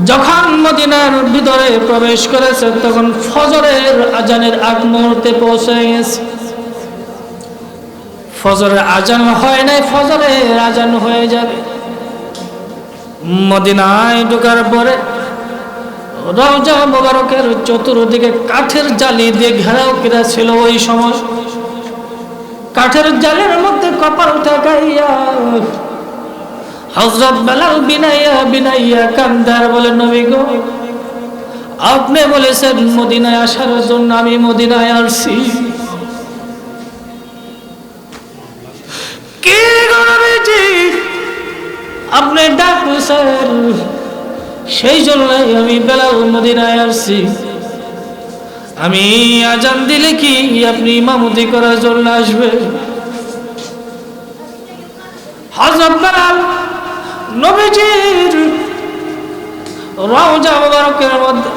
যখন মদিনার ভিতরে প্রবেশ করেছে তখন ফজরের আজানের আগ মুহূর্তে পৌঁছে গেছে। ফজরের আজান হয় নাই, ফজরের আজান হয়ে যাবে। মদিনায় ঢোকার পরে রওজা মুবারকের চতুর্দিকে কাঠের জালি দিয়ে ঘেরাও করা ছিল। ওই সময় কাঠের জালের মধ্যে কপাল ঠেকাইয়া হযরত বেলাল বিনাইয়া বিনাইয়া কান্দার বলে, নবী গো, আপনি বলেছেন মদিনায় আসার জন্য, আমি মদিনায় আসছি। কি গো নবীজি, আপনি ডাকছেন, সেই জন্যই আমি বেলাল মদিনায় আসছি। আমি আজান দিলে কি আপনি ইমামতি করার জন্য আসবে? হযরত বেলাল নবীজির রওজা মুবারকের মধ্যে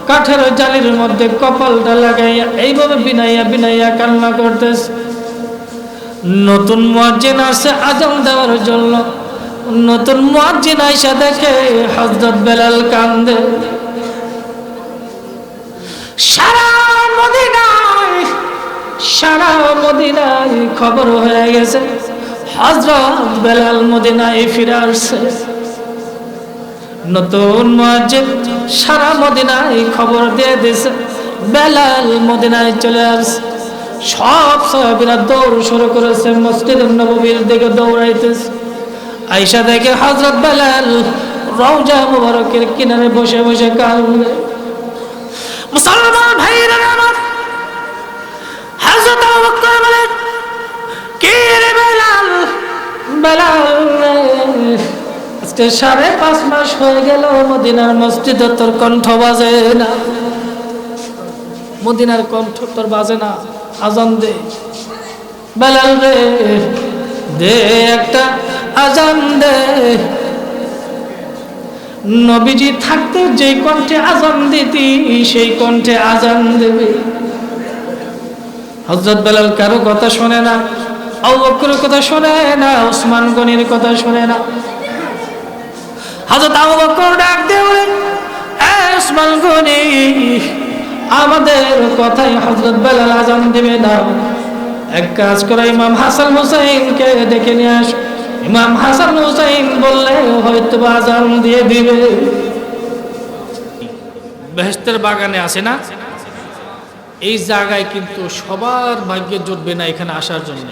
কাঠের জালির মধ্যে কপালটা লাগাইয়া এইভাবে বিনাইয়া বিনাইয়া কান্না করতেছে। নতুন মুয়াজ্জিন আসে আজান দেওয়ার জন্য। নতুন মুয়াজ্জিন আইসা দেখে হযরত বেলাল কান্দে। সারা মদিনায় খবর হয়ে গেছে হযরত বেলাল মদিনায় ফিরে আসছে। নতুন মুয়াজ্জিন সারা মদিনায় খবর দিয়ে দিয়েছে বেলাল মদিনায় চলে আসছে। সব সাহাবীরা দৌড় শুরু করেছে, মসজিদে নববীর দিকে দৌড়াইতেছে। আয়েশা দেখে হযরত বেলাল রওজা মুবারকের কিনারে বসে বসে কাঁদে। মুসলমান ভাইরা আমার, হযরত আবু বকর বলেন, কে রে বেলাল, বেলাল আজকে 5.5 মাস হয়ে গেল মদিনার মসজিদে তোর কণ্ঠ বাজে না। মদিনার কণ্ঠ তোর বাজে না, আজান দে বেলাল রে, দে একটা আজান দে। নবীজি থাকতে যে কণ্ঠে আজান দিতি সেই কণ্ঠে আজান দেবে। হযরত বেলাল কারো কথা শোনে না, আবু বকরের কথা শোনে না, ওসমান গনির কথা শোনে না। হযরত আবু বকর ডাক দিয়ে বলে, এ ওসমান গনি, আমাদের কথাই হযরত বেলাল আজান দিবে না। এক কাজ করে ইমাম হাসান হুসাইনকে ডেকে নিয়ে আস। ইমাম হাসান হুসাইন বললে হয়তো আজান দিয়ে দিবে। বেহেশতের বাগানে আছে না, এই জায়গায় কিন্তু সবার ভাগ্যে জুটবে না এখানে আসার জন্য।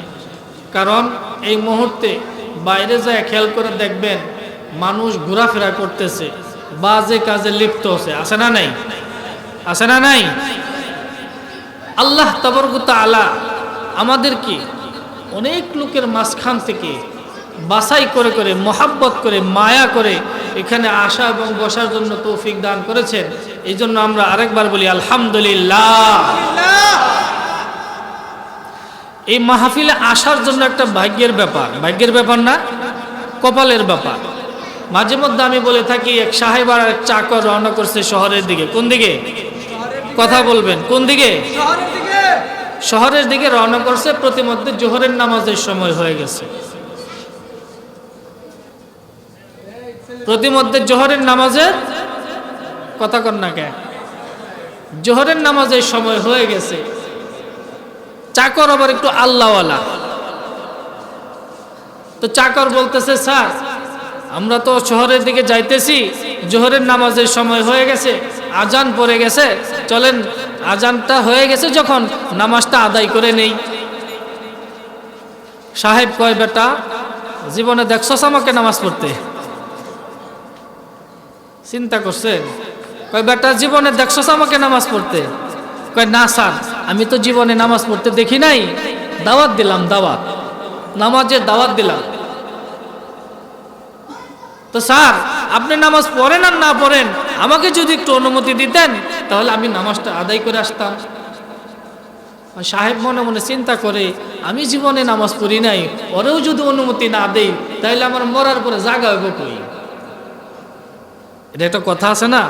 কারণ এই মুহূর্তে বাইরে যায় খেয়াল করে দেখবেন মানুষ ঘোরাফেরা করতেছে, বাজে কাজে লিপ্ত আছে। আছে না নাই? আছে না নাই? আল্লাহ তাবারক ওয়া তাআলা আমাদেরকে অনেক লোকের মাঝখান থেকে বাছাই করে করে, মহাব্বত করে, মায়া করে এখানে আসা এবং বসার জন্য তৌফিক দান করেছেন। এই জন্য আমরা আরেকবার বলি আলহামদুলিল্লাহ। এই মাহফিলে আসার জন্য একটা ভাগ্যের ব্যাপার। ভাগ্যের ব্যাপার না, কপালের ব্যাপার। মাঝে মধ্যে আমি বলে থাকি, এক সাহেব আর এক চাকর রওনা করছে শহরের দিকে। কোন দিকে? কথা বলবেন, কোন দিকে? শহরের দিকে রওনা করছে। প্রতিমধ্যে জোহরের নামাজের সময় হয়ে গেছে। প্রতিমধ্যে জোহরের নামাজের কথা কন না কেন? জোহরের নামাজের সময় হয়ে গেছে। চাকর আবার একটু আল্লাহওয়ালা, তো চাকর বলতেছে, স্যার আমরা তো শহরের দিকে যাইতেছি, জোহরের নামাজের সময় হয়ে গেছে, আজান পড়ে গেছে, চলেন আজানটা হয়ে গেছে যখন নামাজটা আদায় করে নেই। সাহেব কয়, বেটা জীবনে দেখছস আমাকে নামাজ পড়তে? চিন্তা করছেন? কয়, বেটা জীবনে দেখছস আমাকে নামাজ পড়তে? কয়, না স্যার, আমি তো জীবনে নামাজ পড়তে দেখি নাই, দাওয়াত দিলাম, দাওয়াত, নামাজের দাওয়াত দিলাম। তো স্যার আপনি নামাজ পড়েন আর না পড়েন, আমাকে যদি একটু অনুমতি দিতেন তাহলে আমি নামাজটা আদায় করে আসতাম। সাহেব মনে মনে চিন্তা করে, আমি জীবনে নামাজ পড়ি নাই, ওরেও যদি অনুমতি না দেই তাহলে আমার মরার পরে জাগা হইব কই? এটা একটা কথা আছে না?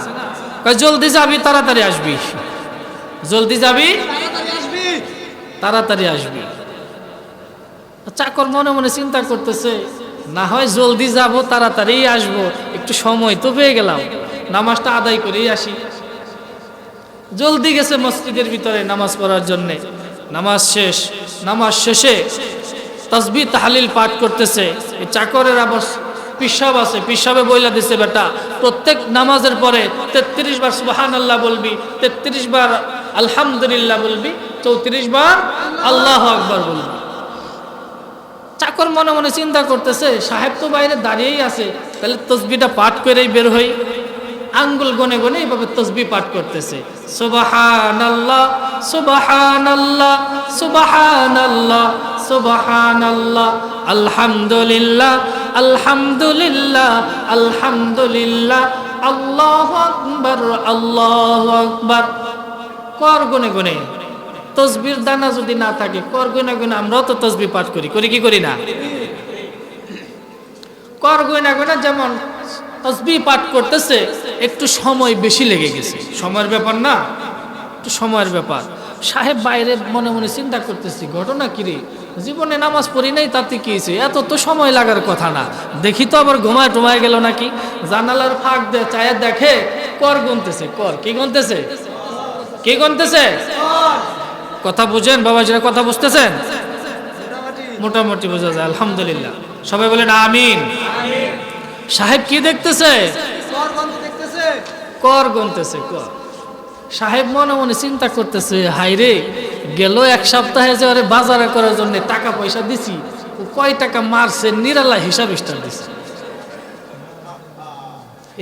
কয়, জলদি যাবি তাড়াতাড়ি আসবি, জলদি যাবি তাড়াতাড়ি আসবি। চাকর মনে মনে চিন্তা করতেছে, না হয় জলদি যাব তাড়াতাড়ি আসবো, একটু সময় তো পেয়ে গেলাম, নামাজটা আদায় করেই আসি। জলদি গেছে মসজিদের ভিতরে নামাজ পড়ার জন্যে। নামাজ শেষে তাসবিহ তাহলিল পাঠ করতেছে। এই চাকরের আবার পিসাব আছে, পিসাবে বইলা দিছে, বেটা প্রত্যেক নামাজের পরে 33 বার সুবহানাল্লাহ বলবি, 33 বার আলহামদুলিল্লাহ বলবি, 34 বার আল্লাহু আকবার বলবি। চাকর মনে মনে চিন্তা করতেছে, সাহেব তো বাইরে দাঁড়িয়েই আছে, তাহলে তসবিহটা পাঠ করেই বের হই। আঙ্গুল গনে গনে এইভাবে তসবিহ পাঠ করতেছে, সুবহানাল্লাহ সুবহানাল্লাহ সুবহানাল্লাহ সুবহানাল্লাহ আলহামদুলিল্লাহ আলহামদুলিল্লাহ আলহামদুলিল্লাহ আল্লাহু আকবার আল্লাহু আকবার। কর গনে গনে, তসবির দানা যদি না থাকে কর গনে গনে আমরাও তো তসবিহ পাঠ করি কি করি না? কর গনে গনে যেমন তসবিহ পাঠ করতেছে, একটু সময় বেশি লেগে গেছে। সময়ের ব্যাপার না, একটু সময়ের ব্যাপার। সাহেব বাইরে মনে মনে চিন্তা করতেছি, ঘটনা কি রে, জীবনে নামাজ পড়ি নাই, তাতে কি হয়েছে, এত তো সময় লাগার কথা না। দেখি তো আবার ঘুমায় গেল নাকি। জানালার ফাঁক দিয়ে চায়ে দেখে কর গুনতেছে। কর কি গুনতেছে? কি গুনতেছে? কথা বুঝেন বাবাজিরা, কথা বুঝতেছেন? মোটামুটি বোঝা যায়, আলহামদুলিল্লাহ। সবাই বলেন আমিন। সাহেব কি দেখতেছে? কর গুনতেছে। কর। সাহেব মনে মনে চিন্তা করতেছে, হাইরে গেল এক সপ্তাহে যে ওরে বাজারে করার জন্য টাকা পয়সা দিছি, ও কয় টাকা মারছে নিরালা হিসাব স্টার দিছে।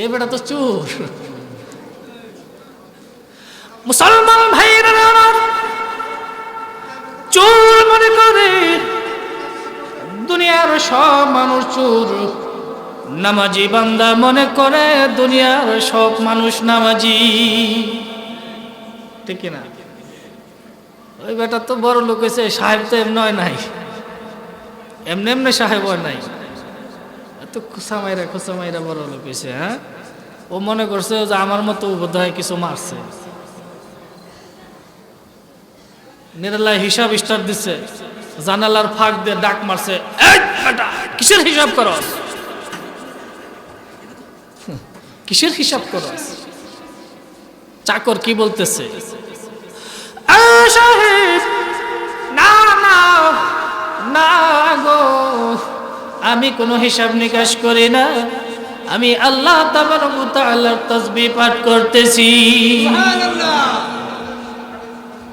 এ বেটা তো চোর। মুসলমান ভাইরা আমার, চোর মনে করে দুনিয়ার সব মানুষ চোর, নামাজি বান্দা মনে করে দুনিয়ার সব মানুষ নামাজি। ঠিক না? ওই বেটা তো বড় লোক হয়েছে, সাহেব তো এমনি নাই, এমনি সাহেব নাই, এত খোসামাইরা বড় লোক হয়েছে। হ্যাঁ, ও মনে করছে যে আমার মতো বোধহয় কিছু মারছে, নিরালায় হিসাব স্টার দিচ্ছে, জানালার ফাঁক দিয়ে ডাক মারছে, কিসের হিসাব করস, কিসের হিসাব করস? চাকর কি বলতেছে? সাহেব না না না গো, আমি কোনো হিসাব নিকাশ করি না, আমি আল্লাহ তাবারক ওয়া তাআলার তাসবিহ পাঠ করতেছি।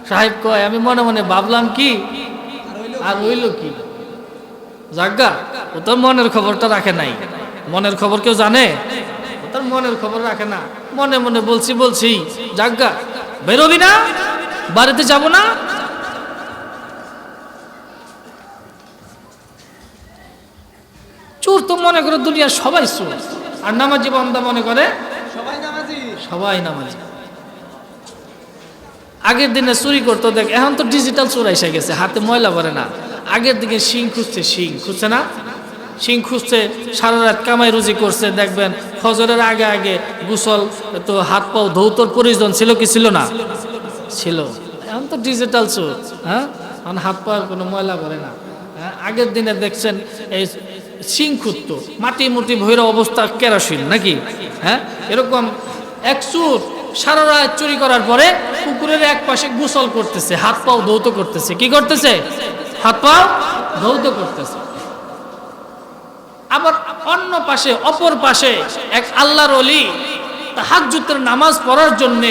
সাহেব কয়, আমি মনে মনে ভাবলাম কি আর হইল কি, জাগা ও তো মনের খবরটা রাখে নাই। মনের খবর কেউ জানে? ও তার মনের খবর রাখে না, মনে মনে বলছি জাগা বেরোবি না, বাড়িতে যাব না। চোর তো মনে করে দুনিয়ার সবাই চোর, আর নামাজি বান্দা মনে করে সবাই নামাজি। আগের দিনে চুরি করতো, দেখ এখন তো ডিজিটাল চোর এসে গেছে, হাতে ময়লা ভরে না। আগের দিকে শিং খুঁজছে না, শিং খুঁজছে, সারা রাত কামাই রুজি করছে। দেখবেন ফজরের আগে গোসল, তো হাত পাও ধৌতর প্রয়োজন ছিল কি ছিল না? ছিল। এখন তো ডিজিটাল চোর, হ্যাঁ, এখন হাত পাওয়ার কোনো ময়লা ভরে না। আগের দিনে দেখছেন এই শিং খুঁজতো, মাটি মুটি ভৈরা অবস্থা কেরাসিন নাকি, হ্যাঁ, এরকম এক চোর সারা রাত চুরি করার পরে পুকুরের এক পাশে গোসল করতেছে, হাত পাও ধৌত করতেছে। কি করতেছে? হাত পাও ধৌত করতেছে। আবার অন্য পাশে, অপর পাশে এক আল্লাহর ওলি তাহাজ্জুদের নামাজ পড়ার জন্য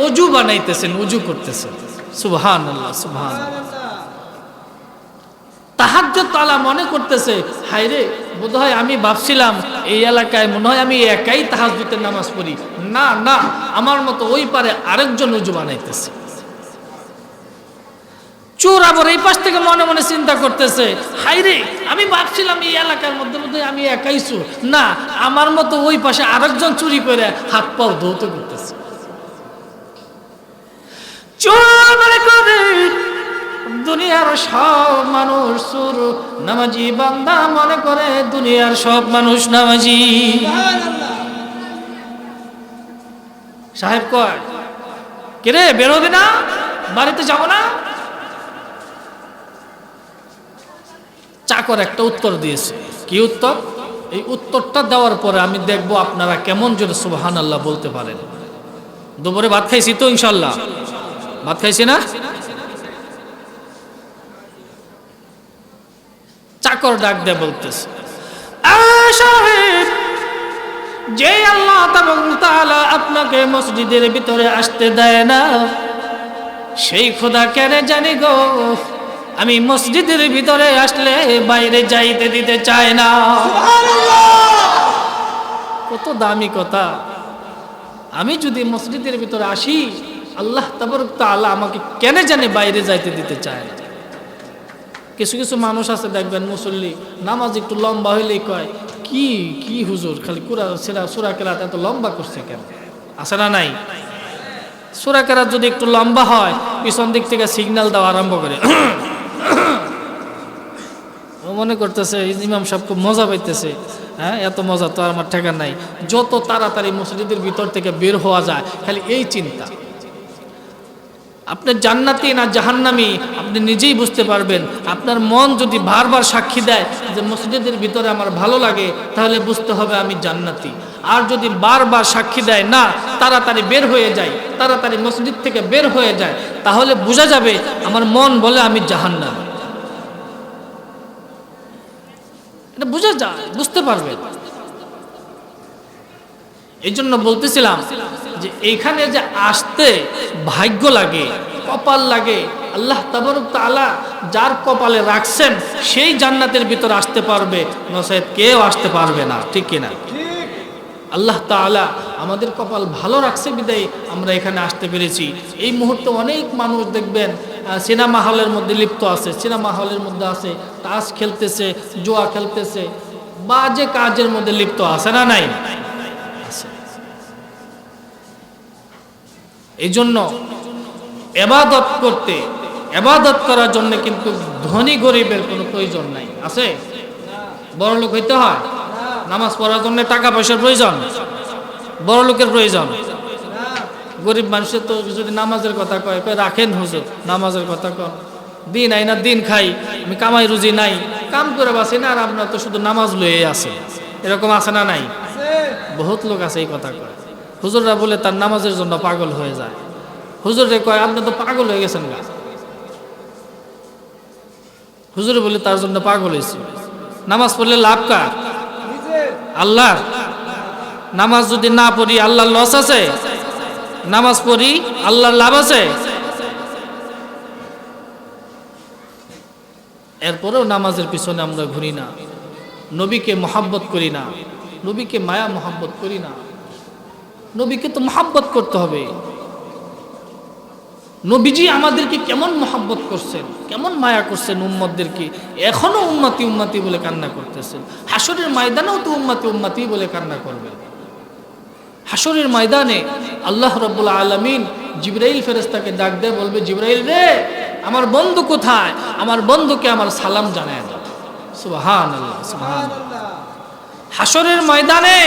ওযু বানাইতেছেন, ওযু করতেছেন। সুবহানাল্লাহ সুবহানাল্লাহ। তাহাজ্জুদ তাআলা মনে করতেছে, হায়রে বোধহয় আমি ভাবছিলাম এই এলাকায় মনে হয় আমি একাই তাহাজ্জুদের নামাজ পড়ি, না না, আমার মতো ওই পারে আরেকজন ওযু বানাইতেছে। চোর আবার এই পাশ থেকে মনে মনে চিন্তা করতেছে, হায়রে আমি ভাবছিলাম এই এলাকার মধ্যে আমি একাই চোর, না, আমার মতো ওই পাশে আরেকজন চুরি করে হাত পাও ধৌত করতেছে। চোর মনে করে দুনিয়ার সব মানুষ চোর, নামাজি বান্দা মনে করে দুনিয়ার সব মানুষ নামাজি। সাহেব কয়, কিরে বেরোবে না, বাড়িতে যাব না? চাকর একটা উত্তর দিয়েছে। কি উত্তর? এই উত্তরটা দেওয়ার পরে আমি দেখব আপনারা কেমন জোরে সুবহানাল্লাহ বলতে পারেন। দুপুরে ভাত খাইছি তো ইনশাল্লাহ? ভাত খাইছি না? চাকর ডাক দিয়ে বলতেছে, সাহেব, যে আল্লাহ তাআলা আপনাকে মসজিদের ভিতরে আসতে দেয় না, সেই খোদা কেন জানি গো আমি মসজিদের ভিতরে আসলে বাইরে যাইতে দিতে চায় না। কত দামি কথা! আমি যদি মসজিদের ভিতরে আসি, আল্লাহ তাআলা আমাকে কেন জানি বাইরে যাইতে দিতে চায় না। কিছু কিছু মানুষ আছে দেখবেন, মুসল্লি, নামাজ একটু লম্বা হইলেই কয় কি কি হুজুর খালি সূরা কেরাত এত লম্বা করছে কেন? আছে না নাই? সূরা কেরাত যদি একটু লম্বা হয়, পিছন দিক থেকে সিগন্যাল দেওয়া আরম্ভ করে। ও মনে করতেছে ইমাম সাহেব খুব মজা পাইতেছে। হ্যাঁ, এত মজা তো আমার ঠেকা নাই। যত তাড়াতাড়ি মসজিদের ভিতর থেকে বের হওয়া যায়, খালি এই চিন্তা। আপনি জান্নাতি না জাহান্নামী আপনি নিজেই বুঝতে পারবেন। আপনার মন যদি বারবার সাক্ষী দেয় যে মসজিদের ভিতরে আমার ভালো লাগে, তাহলে বুঝতে হবে আমি জান্নাতি। আর যদি বারবার সাক্ষী দেয় না, তাড়াতাড়ি বের হয়ে যায়, তাড়াতাড়ি মসজিদ থেকে বের হয়ে যায়, তাহলে বোঝা যাবে আমার মন বলে আমি জাহান্নামী। এটা বোঝা যায়, বুঝতে পারবেন। এই জন্য বলতেছিলাম যে এইখানে যে আসতে ভাগ্য লাগে, কপাল লাগে। আল্লাহ তাবারক তাআলা যার কপালে রাখছেন সেই জান্নাতের ভিতর আসতে পারবে, নচেত কেউ আসতে পারবে না। ঠিক কিনা? আল্লাহ তাআলা আমাদের কপাল ভালো রাখছে বিদায় আমরা এখানে আসতে পেরেছি। এই মুহূর্তে অনেক মানুষ দেখবেন সিনেমা হলের মধ্যে লিপ্ত আছে, সিনেমা হলের মধ্যে আছে, তাস খেলতেছে, জুয়া খেলতেছে, বাজে কাজের মধ্যে লিপ্ত আছে না নাই? এই জন্য ইবাদত করার জন্য কিন্তু ধনী গরিবের কোনো প্রয়োজন নাই। আছে? বড় লোক হইতে হয়? নামাজ পড়ার জন্য টাকা পয়সার প্রয়োজন? বড় লোকের প্রয়োজন? গরিব মানুষের তো যদি নামাজের কথা কয় রাখেন হুজুর, নামাজের কথা কন, দিন আই না দিন খাই, আমি কামাই রুজি নাই, কাম করে বাসি না, আর আপনার তো শুধু নামাজ লয়ে আছে। এরকম আছে না নাই? বহুত লোক আছে এই কথা কয়। হুজুররা বলে তার নামাজের জন্য পাগল হয়ে যায়। হুজুরে কয় আপনি তো পাগল হয়ে গেছেন গা। হুজুরে বলে তার জন্য পাগল হয়েছে। নামাজ পড়লে লাভ কার? আল্লাহ। নামাজ যদি না পড়ি আল্লাহর লস আছে? নামাজ পড়ি আল্লাহর লাভ আছে? এরপরেও নামাজের পিছনে আমরা ঘুরি না, নবীকে মহাব্বত করি না, নবীকে মায়া মহাব্বত করি না। নবীকে তো মহাব্বত করতে হবে। নবীজি আমাদেরকে কেমন মহাব্বত করছেন, কেমন মায়া করছেন উম্মতদেরকে, এখনো উম্মতি উম্মতি বলে কান্না করতেছেন। হাসরের ময়দানেও তো উম্মতি উম্মতি বলে কান্না করবেন। হাসরের ময়দানে আল্লাহ রাব্বুল আলামিন জিবরাইল ফেরেশতাকে ডাক দিয়ে বলবে, জিবরাইল রে, আমার বন্ধু কোথায়? আমার বন্ধুকে আমার সালাম জানায় দাও। সুবহানাল্লাহ, সুবহানাল্লাহ। হাসরের ময়দানে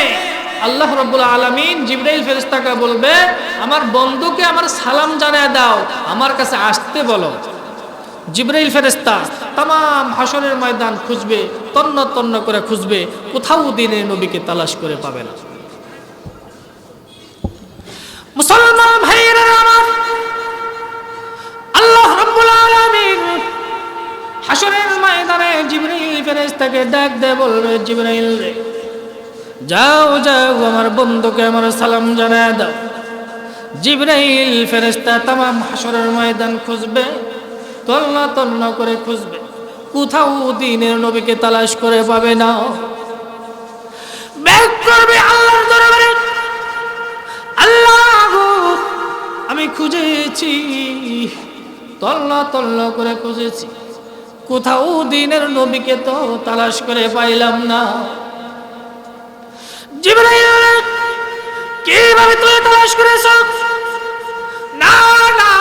আল্লাহ রাব্বুল আলামিন জিবরাইল ফেরেশতাকে বলবে, আমার বন্ধুকে আমার সালাম জানায় দাও, আমার কাছে আসতে বলো। জিবরাইল ফেরেশতা तमाम হাসরের ময়দান খুঁজবে, তন্ন তন্ন করে খুঁজবে, কোথাও দিনের নবীকে তালাশ করে পাবে না। মুসলমান ভাইরা আমার, আল্লাহ রাব্বুল আলামিন হাসরের ময়দানে জিবরাইল ফেরেশতাকে ডাক দিয়ে বলবে, জিবরাইল রে, যাও যাও আমার বন্ধুকে আমার সালাম জানায় দাও। জিবরাইল ফেরেশতা तमाम হাসরের ময়দান খুঁজবে, তন্ন তন্ন করে খুঁজবে, কোথাও দিনের নবীকে তালাশ করে পাবে না। ব্যাক করবে আল্লাহর দরবারে, আল্লাহ আমি খুঁজেছি, তন্ন তন্ন করে খুঁজেছি, কোথাও দিনের নবীকে তো তালাশ করে পাইলাম না। জিবরাইল, কিভাবে তুমি তালাশ করেছ? না না,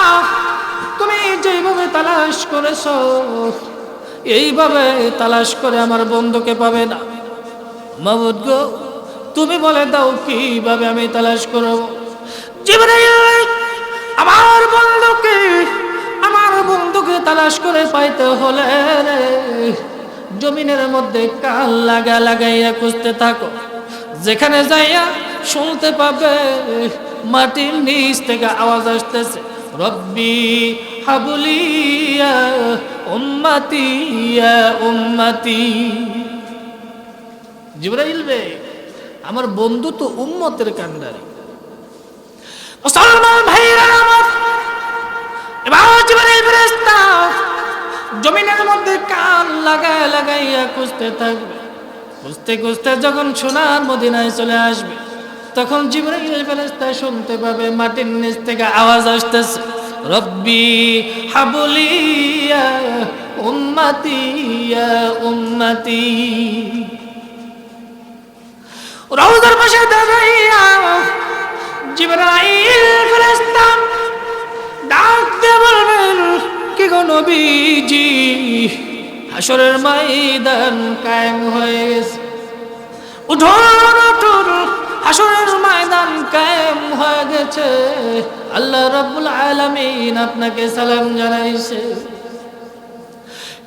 তুমি যেভাবে তালাশ করেছ এইভাবে তালাশ করে আমার বন্ধুকে পাবে না। মাবুদ গো, তুমি বলে দাও কিভাবে আমি তালাশ করব? জিবরাইল, আমার বন্ধুকে তালাশ করে পাইতে হলে জমিনের মধ্যে কান লাগাইয়া খুঁজতে থাকো, যেখানে যাইয়া শুনতে পাবে মাটির নিচ থেকে আওয়াজ আসতেছে, রব্বি হাবলি ইয়া উম্মতি ইয়া উম্মতি। জিবরাইল রে, আমার বন্ধু তো উম্মতের কান্ডারি। মুসলমান ভাইরা আমার, এবার জিবরাইল ফেরেশতা জমিনের মধ্যে কান লাগাইয়া খুঁজতে থাকবে। খুঁজতে খুঁজতে যখন সোনার মদিনায় চলে আসবে, তখন জিবরাইল ফেরেশতা শুনতে পাবে মাটির নিচ থেকে আওয়াজ আসতেছে, রব্বি হাবলি ইয়া উম্মতি ইয়া উম্মতি। রওজার পাশে দাঁড়াইয়া জিবরাইল ফেরেশতা ডাক দিয়ে বলবেন, কি গো নবীজি, হাশরের ময়দান কায়েম হয়ে গেছে, উঠুন উঠুন, হাশরের ময়দান কায়েম হয়ে গেছে, আল্লাহ রাব্বুল আলামিন আপনাকে সালাম জানাইছে।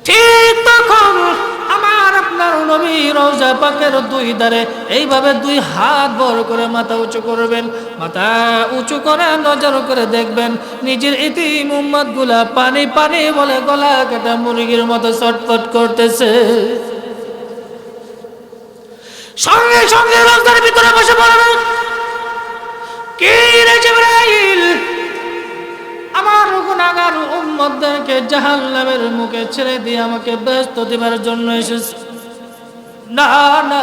ঠিক তখন আমার আপনার নবী রওজা পাকের দুই ধারে এইভাবে দুই হাত ভর করে মাথা উঁচু করবেন, মাথা উঁচু করে নজর করে দেখবেন নিজের ইতিম উম্মত গুলা পানি পানি বলে গলা কাটা মুরগির মতো ছটফট করতেছে। সঙ্গে সঙ্গে রওজার ভিতরে বসে পড়বেন, কি রে জিবরাইল, আমার গুনাহগার উম্মতদেরকে জাহান্নামের মুখে ছেড়ে দিয়ে আমাকে ব্যস্ত দিবার জন্য এসেছে। না না,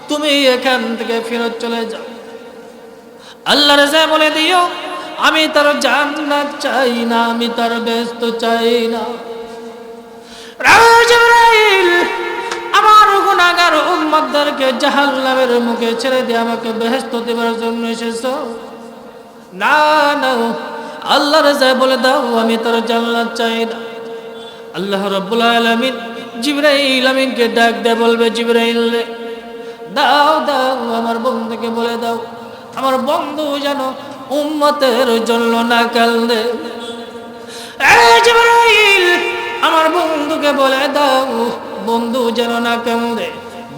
তুমি এখান থেকে ফেরত চলে যাও, আল্লাহর রাজা বলে দিও আমি তার জান্নাত চাই না, আমি তার ব্যস্ত চাই না। জিবরাইল, আমার গুনাহগার উম্মতদেরকে জাহান্নামের মুখে ছেড়ে দিয়ে আমাকে ব্যস্ত দিবার জন্য এসেছো? না না, আল্লাহ রাজা বলে দাও আমি তার জান্নাত চাই না। আল্লাহ রাব্বুল আলামিন জিবরাইল আমিনকে ডাক দিয়ে বলবে, জিবরাইল রে, দাও দাও আমার বন্ধুকে বলে দাও, আমার বন্ধু যেন উম্মতের জন্য না কাঁদে। জিবরাইল, আমার বন্ধুকে বলে দাও বন্ধু যেন না কাঁদে।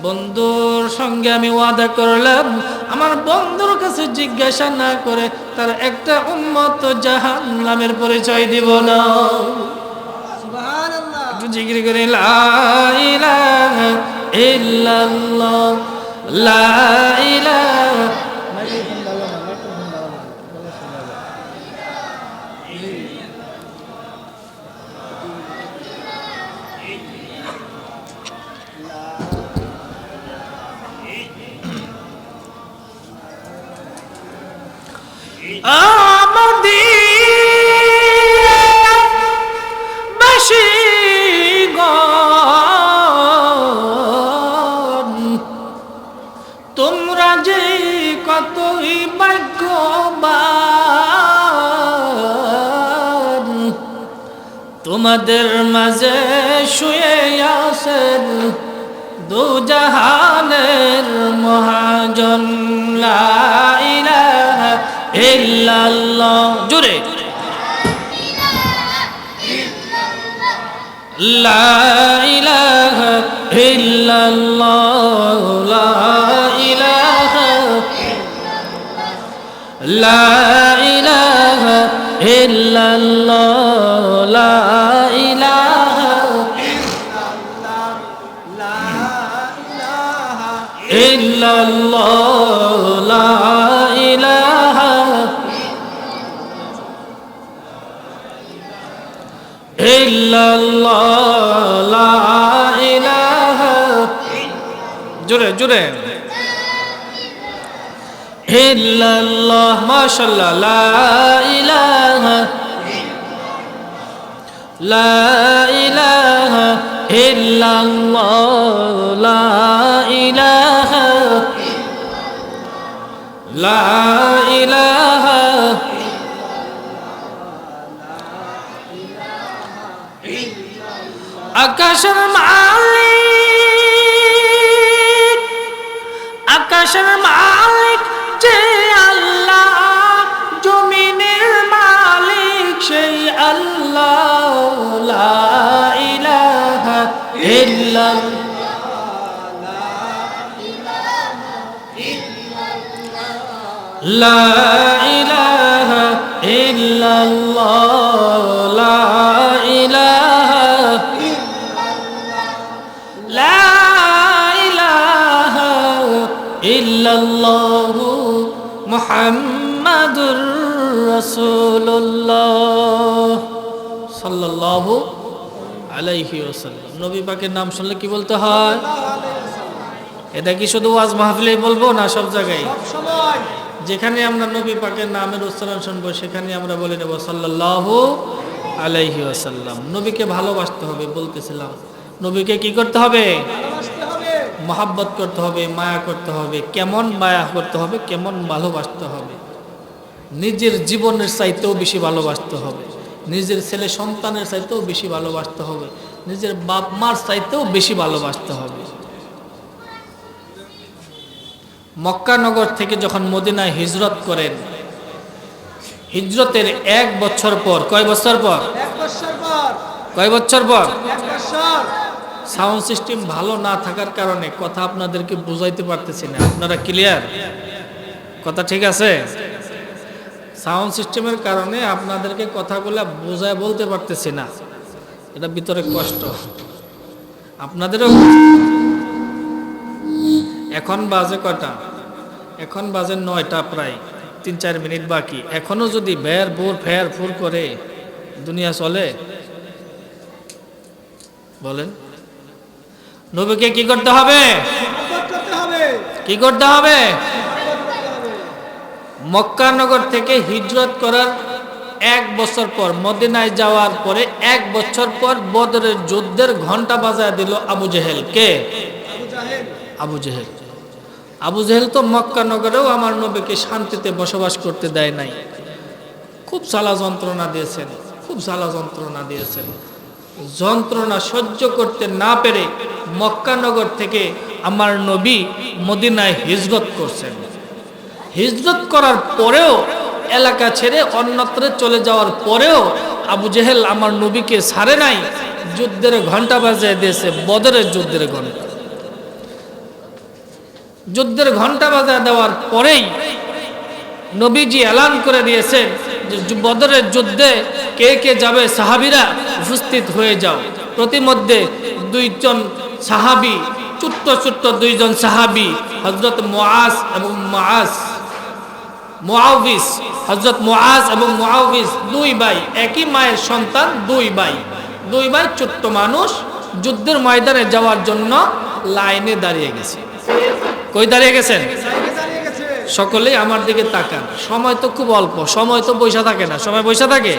বন্ধুর সঙ্গে আমি ওয়াদা করলাম আমার বন্ধুর কাছে জিজ্ঞাসা না করে তার একটা উম্মত জাহান্নামের পরিচয় দিব না। সুবহানাল্লাহ, একটু জিকির করে লা ইলাহা ইল্লাল্লাহ, লা ইলাহা। তোমরা যে কতই ভাগ্যবান, তোমাদের মাঝে শুয়ে আছেন দু জাহানের মহাজন। লা ইলাহা ইল্লাল্লাহ, জোরে লা ইলাহা ইল্লাল্লাহ, লা ইলাহা, লা ইলাহা ইল্লাল্লাহ, লা ইলাহা ইল্লাল্লাহ, লা ইলাহা ইল্লাল্লাহ, লা ইলাহা, জোরে জোরে ইল্লাল্লাহ, মাশাআল্লাহ, লা ইলাহা, লা ইলাহা ইল্লাল্লাহ, লা ইলাহা, লা ইলাহা, আকাশের মালিক, আকাশের মালিক যে আল্লাহ, জমিনের মালিক সেই আল্লাহ, লা ইলাহা ইল্লাল্লাহ লা ইলাহা ইল্লাল্লাহ লা ইলাহা লা ইলাহা ইল্লাল্লাহ মুহাম্মাদুর রাসূলুল্লাহ সাল্লাল্লাহু আলাইহি ওয়াসাল্লাম। নবী পাকের নাম শুনলে কি বলতে হয়? এটা কি শুধু ওয়াজ মাহফিলে বলবো না সব জায়গায়? যেখানে আমরা নবী পাকের নামের উচ্চারণ শুনবো সেখানে আমরা বলে নেব সাল্লাল্লাহু আলাইহি ওয়াসাল্লাম। নবীকে ভালোবাসতে হবে বলতেছিলাম। নবীকে কি করতে হবে? মহাব্বত করতে হবে, মায়া করতে হবে। কেমন মায়া করতে হবে, কেমন ভালোবাসতে হবে? নিজের জীবনের চাইতেও বেশি ভালোবাসতে হবে, নিজের ছেলে সন্তানের চাইতেও বেশি ভালোবাসতে হবে, নিজের বাপ মার চাইতেও বেশি ভালোবাসতে হবে। মক্কা নগর থেকে যখন মদিনায় হিজরত করেন, হিজরতের 1 বছর পর, কয় বছর পর? 1 বছর পর। কয় বছর পর? 1 বছর। সাউন্ড সিস্টেম ভালো না থাকার কারণে কথা আপনাদেরকে বুঝাইতে পারতেছি না। আপনারা ক্লিয়ার? কথা ঠিক আছে? সাউন্ড সিস্টেমের কারণে আপনাদেরকে কথাগুলো বোঝায় বলতে পারতেছি না, এটা ভিতরে কষ্ট আপনাদেরও। এখন বাজে কটা? এখন বাজে 9টা, প্রায় 3-4 মিনিট বাকি। এখনো যদি বের বোর ফের ফুর করে দুনিয়া চলে? বলেন। নবীকে কি করতে হবে? কি করতে হবে? মক্কা নগর থেকে হিজরত করার 1 বছর পর, মদিনায় যাওয়ার পরে 1 বছর পর বদরের যুদ্ধের ঘন্টা বাজায় দিল আবু জেহেল। কে? আবু জেহেল। আবু জেহেল তো মক্কা নগরেও আমার নবীকে শান্তিতে বসবাস করতে দেয় নাই। খুব জ্বালা যন্ত্রণা দিয়েছেন, খুব জ্বালা যন্ত্রণা দিয়েছেন। যন্ত্রণা সহ্য করতে না পেরে মক্কা নগর থেকে আমার নবী মদিনায় হিজরত করছেন। হিজরত করার পরেও, এলাকা ছেড়ে অন্যত্র চলে যাওয়ার পরেও আবু জেহেল আমার নবীকে ছাড়ে নাই। যুদ্ধের ঘন্টা বাজিয়ে দিয়েছে, বদরের যুদ্ধের ঘন্টা। যুদ্ধের ঘন্টা বাজিয়ে দেওয়ার পরেই নবীজি এলান করে দিয়েছেন যে বদরের যুদ্ধে কে কে যাবে সাহাবীরা উপস্থিত হয়ে যাও। প্রতিমধ্যে 2 জন সাহাবী, ছোট্ট ছোট্ট 2 জন সাহাবী, হযরত মুআজ এবং মুআউবিস, হযরত মুআজ এবং মুআউবিস 2 ভাই, একই মায়ের সন্তান, 2 ভাই ছোট্ট মানুষ, যুদ্ধের ময়দানে যাওয়ার জন্য লাইনে দাঁড়িয়ে গেছে। কই দাঁড়িয়ে গেছেন? সকলেই আমার দিকে তাকান। সময় তো খুব অল্প, সময় তো বৈশা থাকে না। সময় বৈশা থাকে?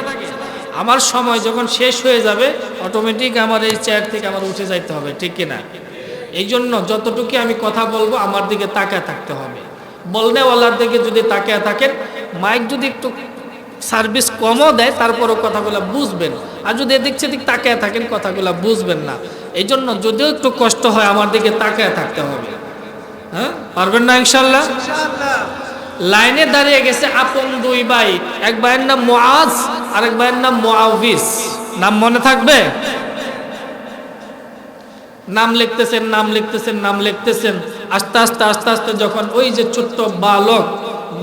আমার সময় যখন শেষ হয়ে যাবে অটোমেটিক আমার এই চেয়ার থেকে আমার উঠে যাইতে হবে, ঠিক কিনা? এই জন্য যতটুকু আমি কথা বলবো আমার দিকে তাকায় থাকতে হবে। বলনেওয়ালার দিকে যদি তাকায় থাকেন, মাইক যদি একটু সার্ভিস কমও দেয় তারপরও কথাগুলো বুঝবেন, আর যদি এদিক সেদিক তাকায় থাকেন কথাগুলো বুঝবেন না। এই জন্য যদিও একটু কষ্ট হয় আমার দিকে তাকায় থাকতে হবে। হ্যাঁ, পারবেন না ইনশাআল্লাহ? লাইনে দাঁড়িয়ে গেছে আপন 2 ভাই, এক ভাইয়ের নাম মুআজ আর এক ভাইয়ের নাম মুআউবিস। নাম মনে থাকবে? নাম লিখতেছেন। আস্তে আস্তে যখন ওই যে ছোট্ট বালক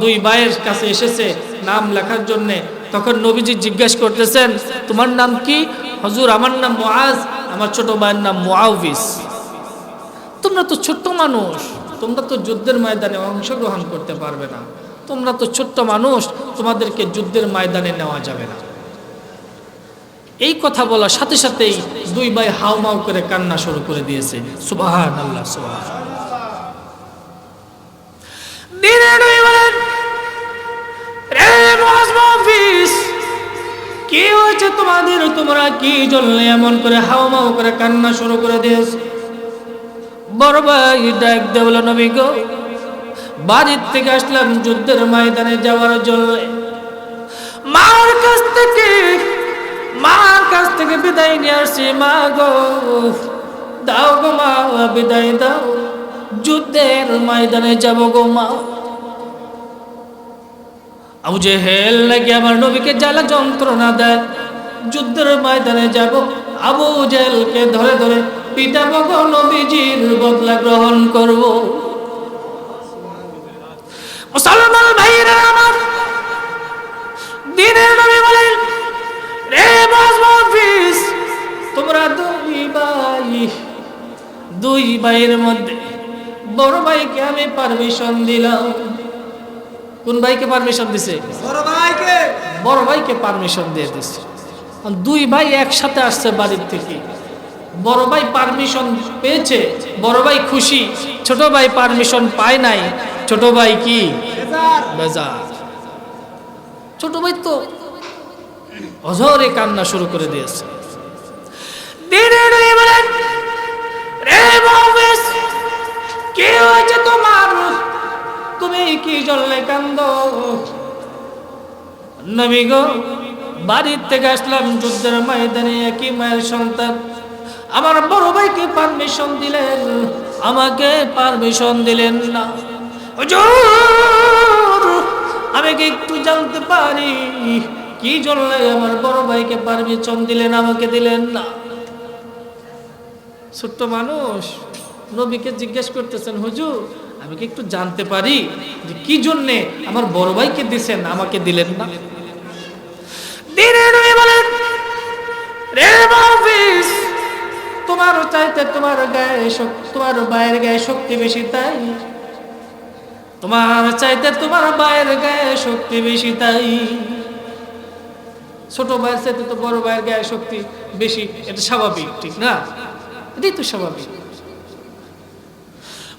2 ভাইয়ের কাছে এসেছে নাম লেখার জন্য, তখন নবীজি জিজ্ঞাসা করতেছেন তোমার নাম কি? হুজুর আমার নাম মুআজ, আমার ছোট ভাইয়ের নাম মুআউবিস। তোমরা তো ছোট্ট মানুষ, তোমরা তো যুদ্ধের ময়দানে অংশগ্রহণ করতে পারবে না, তোমরা তো ছোট্ট মানুষ, তোমাদেরকে যুদ্ধের ময়দানে নেওয়া যাবে না। এই কথা বলার সাথে সাথেই 2 ভাই হাউমাউ করে কান্না শুরু করে দিয়েছে। সুবহানাল্লাহ, সুবহানাল্লাহ। কি হয়েছে তোমাদের? তোমরা কি জন্য এমন করে হাউমাউ করে কান্না শুরু করে দিয়েছে? বড় ভাই ডাক দিয়ে বলল নবী গো, বাড়ির থেকে আসলাম যুদ্ধের ময়দানে যাওয়ার জন্য, মার কাছ থেকে বিদায় নিয়ে আসছি। মা গো দাও গো মা, বিদায় দাও, যুদ্ধের ময়দানে যাব গো মা। আবু জেহেল নাকি আমার নবীকে জ্বালা যন্ত্রণা দেয়, যুদ্ধের ময়দানে যাব। আবু জেহেলকে ধরে পিটাবো গো নবীজির বদলা গ্রহণ করব। মুসলমান ভাইরা আমার, দিনের নবী বলেন, রে মুহাফিজ, তোমরা দুই ভাইয়ের মধ্যে বড় ভাইকে আমি পারমিশন দিলাম। কোন ভাইকে পারমিশন দিছে? বড় ভাইকে পারমিশন দিয়ে দিছে। দুই ভাই একসাথে আসছে বাড়ির থেকে, বড় ভাই পারমিশন পেয়েছে, বড় ভাই খুশি, ছোট ভাই পারমিশন পায় নাই, ছোট ভাই কি বেজার। ছোট ভাই তো অঝরে কান্না শুরু করে দিয়েছে। কে হয়েছে তোমার, তুমি কি জলে কান্দ? নবী গো, বাড়ির থেকে আসলাম যুদ্ধের ময়দানে, একই মায়ের সন্তান, আমার বড় ভাইকে পারমিশন দিলেন, আমাকে পারমিশন দিলেন না। হুজুর, আমি কি একটু জানতে পারি কি জন্য আমার বড় ভাইকে পারমিশন দিলেন, আমাকে দিলেন না? ছোট্ট মানুষ নবীকে জিজ্ঞেস করতেছেন, হুজুর আমি কি একটু জানতে পারি যে কি জন্য আমার বড় ভাইকে দিছেন, আমাকে দিলেন না? তোমার চাইতে তোমার ভাইয়ের গায়ে শক্তি বেশি, তাই তোমার চাইতে তোমার ভাইয়ের গায়ে শক্তি বেশি, তাই ছোট ভাইয়ের চাইতে তো বড় ভাইয়ের গায়ে শক্তি বেশি, এটা স্বাভাবিক, ঠিক না? এটাই তো স্বাভাবিক।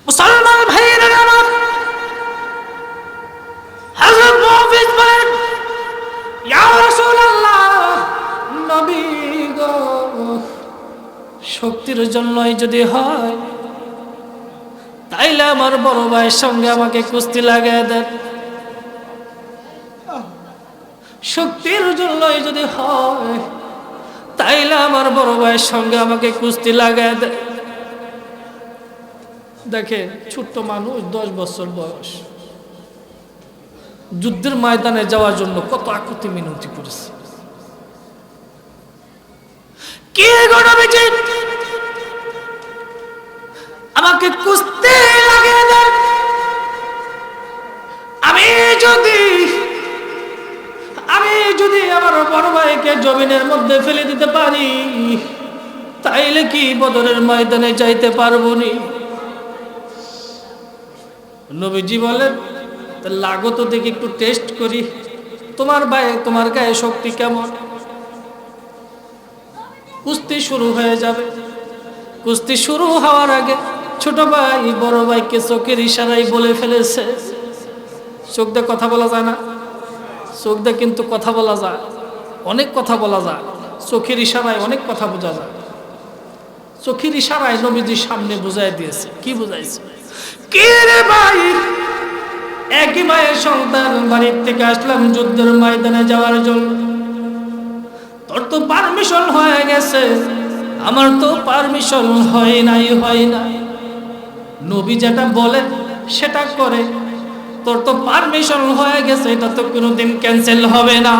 মুসলমান ভাইয়েরা আমার, হযরত মুহাফিজ বলেন, ইয়া রাসূলুল্লাহ, নবী গো, শক্তির জন্যই যদি হয় তাইলে আমার বড় ভাইয়ের সঙ্গে আমাকে কুস্তি লাগায় দেন। শক্তির জন্যই যদি হয় তাইলে আমার বড় ভাইয়ের সঙ্গে আমাকে কুস্তি লাগায় দেন। দেখে ছোট্ট মানুষ, 10 বছর বয়স, যুদ্ধের ময়দানে যাওয়ার জন্য কত আকুতি মিনতি করেছে। কে গো নবীজি, আমাকে কুস্তি লাগিয়ে দেন, আমি যদি আমার বড় ভাইকে জমিনের মধ্যে ফেলে দিতে পারি তাইলে কি বদরের ময়দানে যাইতে পারবো নি? নবীজি বলেন, লাগো তো দেখি, একটু টেস্ট করি তোমার গায়ে শক্তি কেমন। কুস্তি শুরু হয়ে যাবে। কুস্তি শুরু হওয়ার আগে ছোট ভাই বড় ভাইকে চোখের ইশারায় বলে ফেলেছে। চোখ দিয়ে কথা বলা যায় না, চোখ দিয়ে কিন্তু কথা বলা যায়, অনেক কথা বলা যায়। চোখের ইশারায় অনেক কথা বোঝা যায়। চোখের ইশারায় নবীজির সামনে বুঝাই দিয়েছে। কি বুঝাইছে? কে রে ভাই, একই মায়ের সন্তান, বাড়ির থেকে আসলাম যুদ্ধের ময়দানে যাওয়ার জন্য, তোর তো পারমিশন হয়ে গেছে, আমার তো পারমিশন হয় নাই। নবী যেটা বলে সেটা করে, তোর তো পারমিশন হয়ে গেছে, এটা তো কোনোদিন ক্যান্সেল হবে না।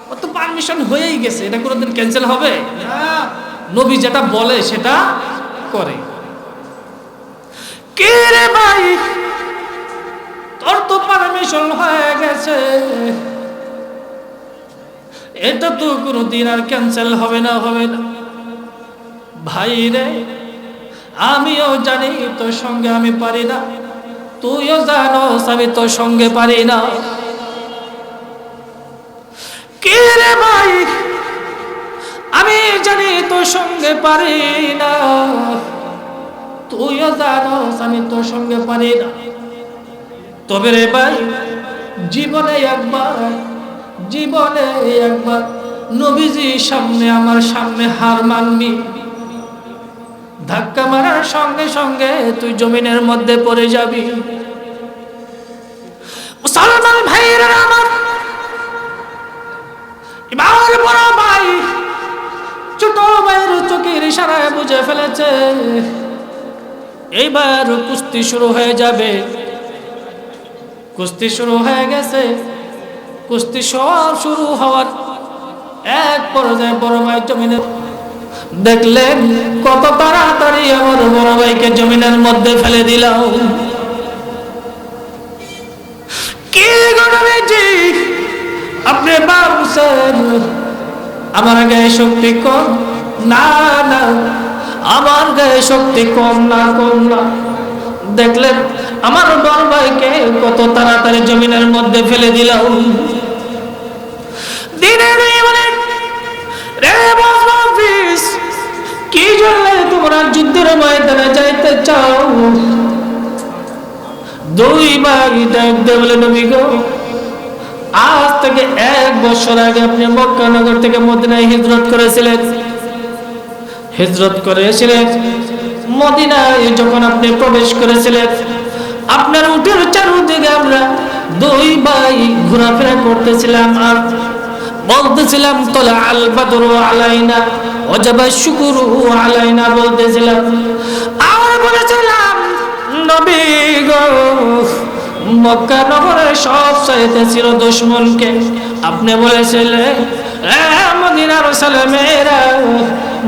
ওর তো পারমিশন হয়েই গেছে, এটা কোনোদিন ক্যান্সেল হবে না। নবী যেটা বলে সেটা করে। কে রে ভাই, তোর তো পারমিশন হয়ে গেছে, এটা তো কোনোদিন আর ক্যান্সেল হবে না। ভাই রে, আমিও জানি তোর সঙ্গে আমি পারি না, তুইও জানোস আমি তোর সঙ্গে পারি না। কে রে ভাই, আমি জানি তোর সঙ্গে পারি না, তুইও জানোস আমি তোর সঙ্গে পারি না। তবে রে ভাই, জীবনে একবার নবীজির সামনে, আমার সামনে হার মানবি, ধাক্কা মারার সঙ্গে সঙ্গে তুই জমিনের মধ্যে পড়ে যাবি। মুসলমান ভাইরা আমার, এবার বড় ভাই ছোট ভাইয়ের চোখের ইশারায় বুঝে ফেলেছে এইবার কুস্তি শুরু হয়ে যাবে। কুস্তি শুরু হয়ে গেছে। কুস্তি সব শুরু হওয়ার এক পর্যায়ে বড় ভাই জমিনে দেখলেন কত তাড়াতাড়ি আমার বড় ভাইকে জমিনের মধ্যে ফেলে দিলাম। কি গণবেজি আপনি ভাবছেন আমার গায়ে শক্তি কম? না না, আমার গায়ে শক্তি কম না, কম না। দেখলেন আমার বড় ভাইকে কত তাড়াতাড়ি জমিনের মধ্যে ফেলে দিলাম। দিনে দিনে বলে রে বস, কি জন্য তোমরা যুদ্ধের ময়দানে যাইতে চাও? দুই ভাই ডাকতে বলে নবী গো, আজ থেকে 1 বছর আগে আপনি মক্কা নগর থেকে মদিনায় হিজরত করেছিলেন। হিজরত করেছিলেন মদিনায়, যখন আপনি প্রবেশ করেছিলেন আপনার উটের চারদিকে আমরা দুই ভাই ঘোরাফেরা করতেছিলাম আর বলতেছিলাম তোলা আল বাদরু আলাইনা ওয়াজাবা শুকুরু আলাইনা বলতেছিলাম। আর বলেছিলাম নবী গো, মক্কা নগরের সব চাইতে ছিল দুশমনকে আপনি বলেছিলেন মদিনার সালামেরা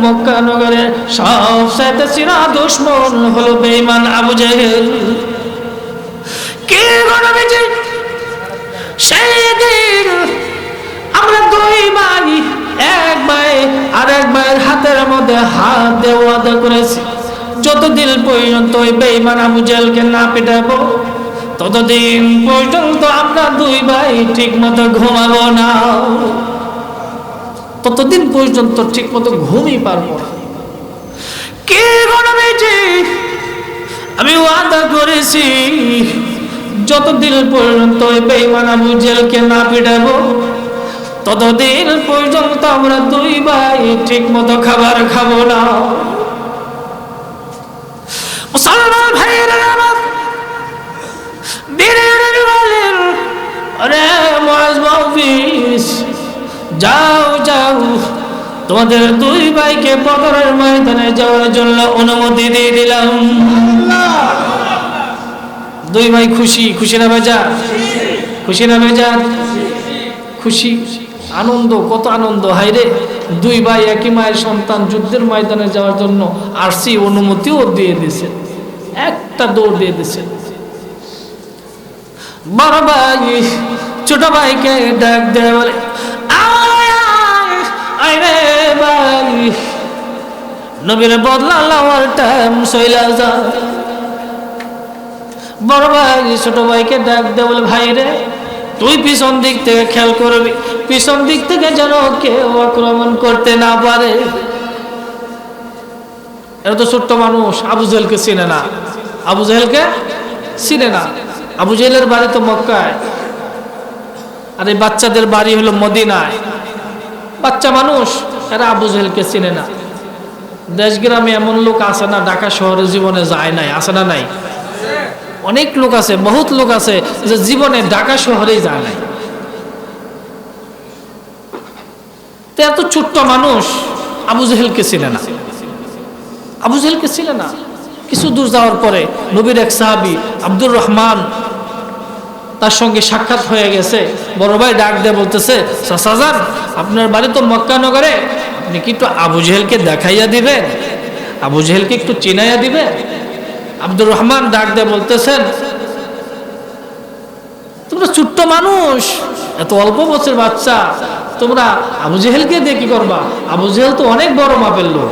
মক্কা নগরের সব চাইতে ছিল দুশমন হলো বেঈমান আবু জেহেল। কি বলবে যে সেই দিন আমরা দুই ভাই, এক ভাই আরেক ভাইয়ের হাতের মধ্যে হাত দিয়ে ওয়াদা করেছি যতদিন পর্যন্ত ওই বেঈমান আবু জেহেলকে না পেটাবো ততদিন পর্যন্ত আমরা দুই ভাই ঠিক মতো ঘুমাবো না, ততদিন পর্যন্ত ঠিক মতো ঘুমই পারবো না। কি বলবে যে আমি ওয়াদা করেছি যতদিন পর্যন্ত ওই বেঈমান আবু জেহেলকে না পেটাবো ততদিন পর্যন্ত আমরা দুই ভাই ঠিক মতো খাবার খাবো না। মুসলমান ভাইরা আমার দিনের বলেন, আরে মুআজ মাহফিজ যাও যাও, তোমাদের দুই ভাইকে বদরের ময়দানে যাওয়ার জন্য অনুমতি দিয়ে দিলাম। দুই ভাই খুশি, খুশি না বেজার? খুশি না বেজার? খুশি, আনন্দ, কত আনন্দ। হায়রে দুই ভাই একই মায়ের সন্তান যুদ্ধের ময়দানে যাওয়ার জন্য আরসি অনুমতিও দিয়ে দিয়েছে, একটা দৌড় দিয়ে দিয়েছে। বড় ভাই ছোট ভাইকে ডাক দেয় বলে আরে ভাই নবীর বদলা লওয়ার টাইম সইলা যা। বড় ভাই ছোট ভাইকে ডাক দেয় বলে ভাই রে তুই পিছন দিক থেকে খেয়াল করবি, পিছন দিক থেকে যেন কেউ আক্রমণ করতে না পারে। এরা তো ছোট্ট মানুষ, আবু জেহেলকে চিনে না, আবু জেহেলকে চিনে না। আবু জেহেলের বাড়ি তো মক্কায় আর এই বাচ্চাদের বাড়ি হলো মদিনায়। বাচ্চা মানুষ, এরা আবু জেহেলকে চিনে না। দেশ গ্রামে এমন লোক আছে না ঢাকা শহরে জীবনে যায় নাই, আছে না নাই? অনেক লোক আছে, বহুত লোক আছে যে জীবনে ঢাকা শহরেই যায় নাই। তো এত ছোট্ট মানুষ আবু জেহেলকে চিনে না, আবু জেহেলকে চিনে না। কিছু দূর যাওয়ার পরে নবীর এক সাহাবী আব্দুর রহমান, তার সঙ্গে সাক্ষাৎ হয়ে গেছে। বড় ভাই ডাক দিয়ে বলতেছে চাচা যান, আপনার বাড়ি তো মক্কা নগরে, আপনি কি একটু আবু জেহেলকে দেখাইয়া দিবেন, আবু জেহেলকে একটু চিনাইয়া দিবেন? আব্দুর রহমান ডাক দিয়ে বলতেছেন তোমরা ছোট্ট মানুষ, এত অল্প বছর বাচ্চা, তোমরা আবু জেহেলকে দিয়ে কি করবা? আবু জেহেল তো অনেক বড় মাপের লোক,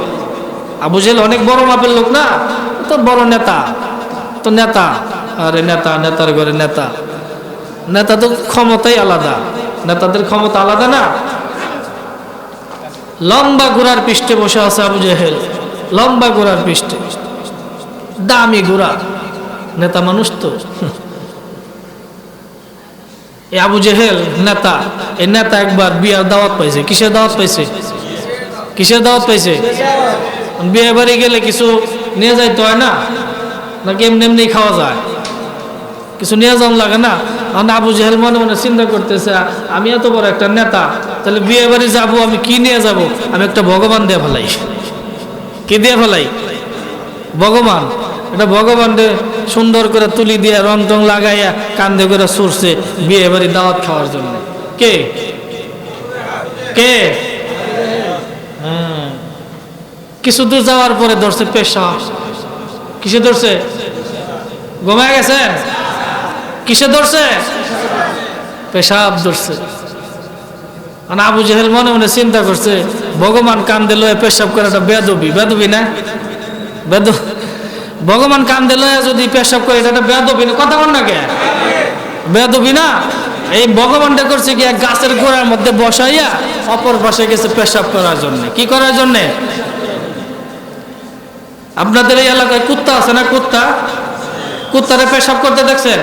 আবু জেহেল অনেক বড় মাপের লোক না, তো বড় নেতা, তো নেতা, আরে নেতা, নেতার ঘরে নেতা, নেতা তো ক্ষমতাই আলাদা, নেতাদের ক্ষমতা আলাদা না। লম্বা ঘোড়ার পৃষ্ঠে বসে আছে আবু জেহেল, লম্বা ঘোড়ার পৃষ্ঠে, দামি ঘোড়া, নেতা মানুষ তো। এই আবু জেহেল নেতা, এই নেতা একবার বিয়ার দাওয়াত পাইছে। কিসের দাওয়াত পাইছে? কিসের দাওয়াত পাইছে? বিয়ে বাড়ি গেলে কিছু নিয়ে যাইতে হয় না, নাকি এমনি এমনি খাওয়া যায়? কিছু নিয়ে যাওয়া লাগে না। আবু জেহেল মনে মনে চিন্তা করতেছে আমি এত বড় একটা নেতা, তাহলে বিয়ে বাড়ি যাবো, আমি কি নিয়ে যাব? আমি একটা ভগবান দিয়ে ফেলাই। কি দিয়ে ফেলাই? ভগবান। এটা ভগবান সুন্দর করে তুলি দিয়ে রং টং লাগাইয়া কান্দে করে ছুটছে বিয়ে বাড়ি দাওয়াত খাওয়ার জন্য। কে? কে? কিছু দূর যাওয়ার পরে ধরছে পেশাব। কিসে ধরছে? ঘুমায় গেছে? কিসে ধরছে? পেশাব ধরছে। মানে আবু জেহেল মনে মনে চিন্তা করছে, ভগবান কান দিল পেশাব করে, একটা বেদবি। বেদবি না? ভগবান কান দিল যদি পেশাব করে, এটা একটা বেদবি না? কথা বল না কে? বেদবি না? এই ভগবানটা করছে কি, এক গাছের গোড়ার মধ্যে বসাইয়া অপর পাশে গেছে পেশাব করার জন্য। কি করার জন্য? আপনাদের এই এলাকায় কুত্তা আছে না? কুত্তারে পেশাব করতে দেখছেন?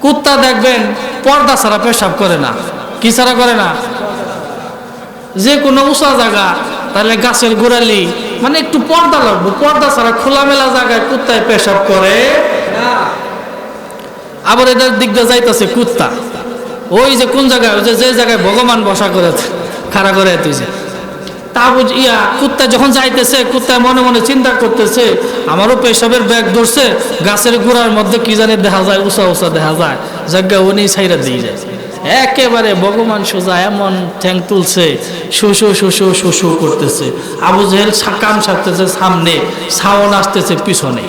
কুত্তা দেখবেন পর্দা ছাড়া পেশাব করে না। কি ছাড়া করে না? যে কোনো উঁচা জায়গা, তাহলে গাছের গোড়ালি, মানে একটু পর্দা লাগবে, পর্দা ছাড়া খোলামেলা জায়গায় কুত্তায় পেশাব করে না। আবার এটার দিক দিয়ে যাইতেছে কুত্তা, ওই যে কোন জায়গায়, যে জায়গায় ভগবান বসা করে খাড়া করে তুইছে, তা কুত্তা যখন যাইতেছে, কুত্তা মনে মনে চিন্তা করতেছে, আমারও পেশাবের ব্যাগ ধরছে, গাছের গোড়ার মধ্যে কি জানি দেখা যায়, উঁচা উঁচা দেখা যায়, জায়গা উনি সাইরা দিয়ে যায়। একেবারে ভগবান সোজা এমন ঠ্যাং তুলছে, শুশু শুশু শুশু করতেছে। আবু জেহেল কান সারতেছে সামনে, সাওন আসতেছে পিছনে।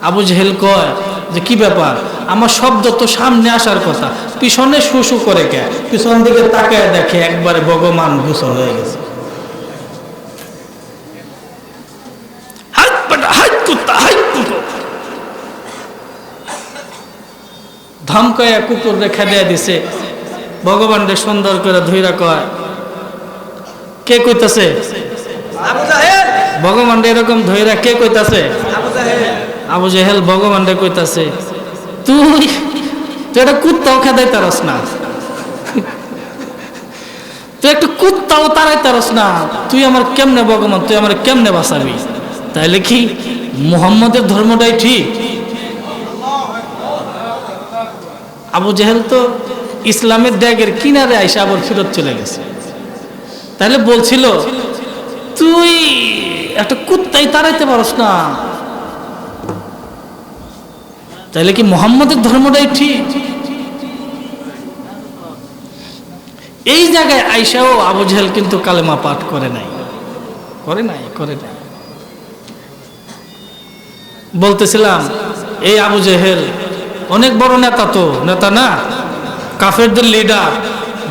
আবু জেহেল কয় যে কি ব্যাপার, আমার শব্দ তো সামনে আসার কথা, পিছনে শুশু করে কে? পিছন দিকে তাকায় দেখে একবারে ভগবান গোসল হয়ে গেছে। ধমকায়া কুকুর রেখে দিয়ে দিছে। ভগবান রে সুন্দর করে ধইরা কয়, কে কইতাছে? ভগবান রে এরকম ধইরা কে কইতাছে? আবু জেহেল ভগবান রে কইতাছে, তুই একটা কুত্তাও খেদাই তারস না, তুই একটা কুত্তাও তারাই তারস না, তুই আমার কেমনে ভগবান, তুই আমার কেমনে বাঁচাবি? তাইলে কি মুহাম্মদের ধর্মটাই ঠিক? আবু জেহেল তো ইসলামের ড্যাগের কিনারে আইসা আবার ফেরত চলে গেছে। তাহলে বলছিল, তুই একটা কুত্তাই তাড়াইতে পারস না, তাহলে কি মুহাম্মদের ধর্মটাই ঠিক? এই জায়গায় আইসাও আবু জেহেল কিন্তু কালেমা পাঠ করে নাই। বলতেছিলাম, এই আবু জেহেল অনেক বড় নেতা, তো নেতা না, কাফেরদের লিডার,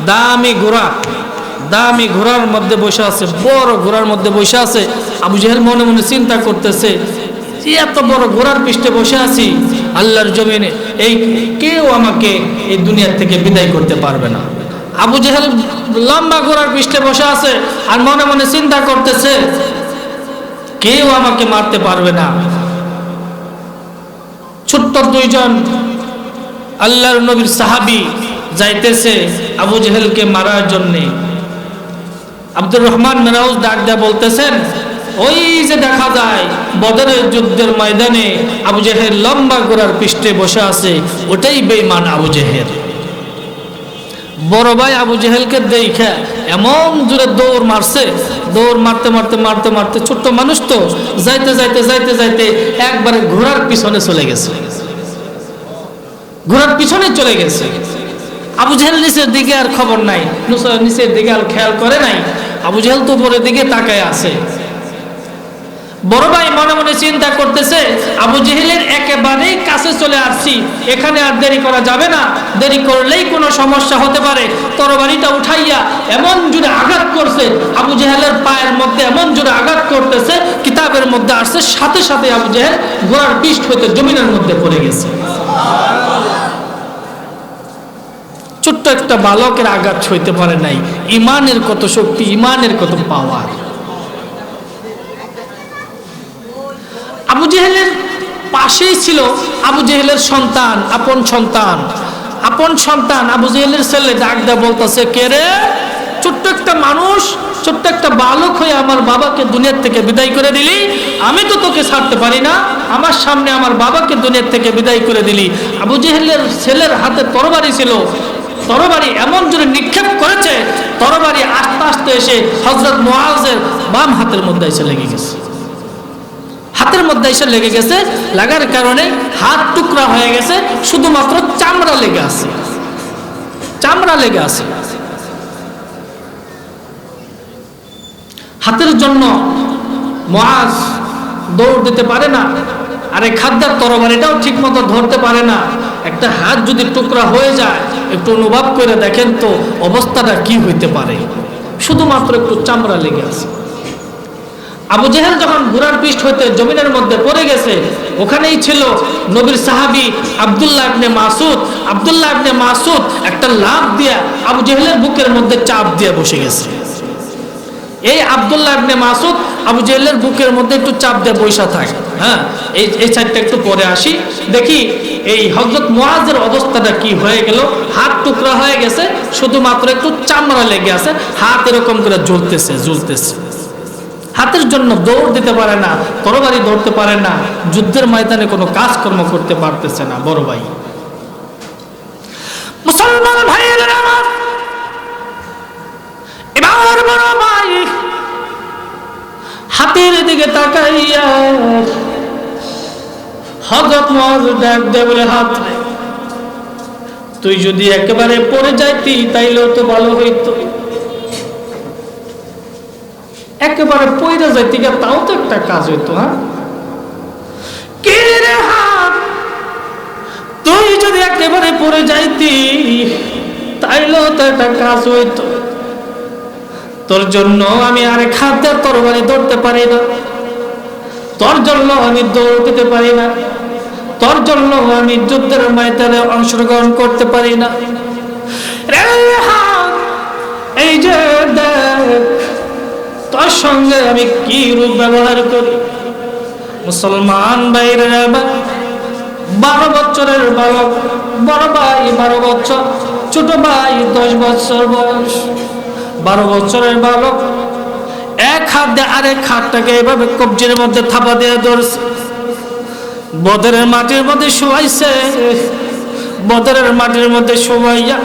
দামি ঘোড়ার মধ্যে বসে আছে, বড় ঘোড়ার মধ্যে বসে আছে। আবু জেহেল মনে মনে চিন্তা করতেছে, এত বড় ঘোড়ার পৃষ্ঠে বসে আছি আল্লাহর জমিনে, এই কেউ আমাকে এই দুনিয়া থেকে বিদায় করতে পারবে না। আবু জেহেল লম্বা ঘোড়ার পৃষ্ঠে বসে আছে আর মনে মনে চিন্তা করতেছে, কেউ আমাকে মারতে পারবে না। ছোট্ট দুইজন আল্লাহর নবীর সাহাবী যাইতেছে আবু জেহেলকে মারার জন্যে। আব্দুর রহমান মেরাউজ ডাক দেয়া বলতেছেন, ওই যে দেখা যায় বদরের যুদ্ধের ময়দানে আবু জেহেল লম্বা ঘোড়ার পৃষ্ঠে বসে আছে, ওটাই বেঈমান আবু জেহেল। বড় ভাই আবু জেহেলকে দেখে এমন জোরে দৌড় মারছে, দৌড় মারতে মারতে মারতে মারতে, ছোট্ট মানুষ তো, যাইতে যাইতে যাইতে যাইতে একবারে ঘোড়ার পিছনে চলে গেছে, ঘোড়ার পিছনে চলে গেছে। আবু জেহেল নিচের দিকে আর খবর নাই, নিচের দিকে আর খেয়াল করে নাই, আবু জেহেল তো উপরের দিকে তাকায় আছে। বড় ভাই মনে মনে চিন্তা করতেছে, আবু জেহেলের একেবারেই কাছে চলে আসছি, এখানে আর দেরি করা যাবে না, দেরি করলেই কোনো সমস্যা হতে পারে। তরবারিটা উঠাইয়া এমন জোরে আঘাত করছে, আবু জেহেলের পায়ের মধ্যে এমন জোরে আঘাত করতেছে, কিতাবের মধ্যে আসছে সাথে সাথে আবু জেহেল ঘোড়ার পৃষ্ঠ হইতে জমিনের মধ্যে পড়ে গেছে। ছোট্ট একটা বালকের আঘাত সইতে পারে নাই। ইমানের কত শক্তি, ইমানের কত পাওয়ার। আবু জেহেলের পাশেই ছিল আবু জেহেলের সন্তান, আপন সন্তান আবু জেহেলের ছেলে ডাক দেয়া বলতেছে, কে রে? ছোট্ট একটা মানুষ, ছোট্ট একটা বালক হয়ে আমার বাবাকে দুনিয়ার থেকে বিদায় করে দিলি, আমি তো তোকে ছাড়তে পারি না, আমার সামনে আমার বাবাকে দুনিয়ার থেকে বিদায় করে দিলি। আবু জেহেলের ছেলের হাতে তরবারি ছিল, তরবারি এমন জোরে নিক্ষেপ করেছে, তরবারি আস্তে আস্তে এসে হযরত মুআযের বাম হাতের মধ্যে এসে লেগে গেছে। হাতের মধ্যে এসে লেগে গেছে, লাগার কারণে হাত টুকরা হয়ে গেছে, শুধুমাত্র চামড়া লেগে আছে, হাতের জন্য মুআজ দৌড় দিতে পারে না, আর এই খাদ্যার তরবারিটাও ঠিক মতো ধরতে পারে না। একটা হাত যদি টুকরা হয়ে যায়, একটু অনুভব করে দেখেন তো অবস্থাটা কি হইতে পারে। শুধুমাত্র একটু চামড়া লেগে আছে। আবু জেহেল যখন ঘোড়ার পিঠ হইতে জমিনের মধ্যে পড়ে গেছে, ওখানেই ছিল নবীর সাহাবী আব্দুল্লাহ ইবনে মাসউদ। আব্দুল্লাহ ইবনে মাসউদ একটা লাফ দিয়া আবু জেহেলের বুকের মধ্যে চাপ দিয়ে বসে গেছে। এই আব্দুল্লাহ ইবনে মাসউদ আবু জেহেলের বুকের মধ্যে একটু চাপ দিয়ে বসা থাকে। হ্যাঁ, এই সাইডটা একটু পরে আসি, দেখি এই হযরত মুআজের অবস্থাটা কি হয়ে গেল। হাত টুকরা হয়ে গেছে, শুধুমাত্র একটু চামড়া লেগে আছে, হাত এরকম করে জ্বলতেছে। হাতের জন্য দৌড় দিতে পারে না, তরবারি ধরতে পারে না, যুদ্ধের ময়দানে কোনো কাজকর্ম করতে পারতেছে না। বড় ভাই, মুসলমান ভাইয়েরা আমার, এবার বড় ভাই হাতের দিকে তাকাইয়া হযরত মুআজ ডাক দেয় বলে, হাত তুই যদি একেবারে পড়ে যাইতি তাইলেও তো ভালো হইতো, একেবারে পয়রা যাইতে গিয়ে তাও তো একটা কাজ হইতো। হ্যাঁ, কে রে হাত, তুই যদি একেবারে পড়ে যাইতি তাইলেও তো একটা কাজ হইতো। তোর জন্য আমি আরেক হাতে তরবারি ধরতে পারি না, তোর জন্য আমি দৌড় দিতে পারি না, তোর জন্য আমি যুদ্ধের ময়দানে অংশগ্রহণ করতে পারি না। রে হাত, এই যে দেখ তোর সঙ্গে আমি কি রূপ ব্যবহার করি। মুসলমান ভাইরা, 12 বছরের বালক, বড় ভাই 12 বছর, ছোট ভাই 10 বছর বয়স। 12 বছরের বালক এক হাত দিয়ে আরেক হাতটাকে এভাবে কবজির মধ্যে থাপা দিয়ে ধরছে, বদরের মাটির মধ্যে শোয়াইছে। বদরের মাটির মধ্যে শোয়াইয়া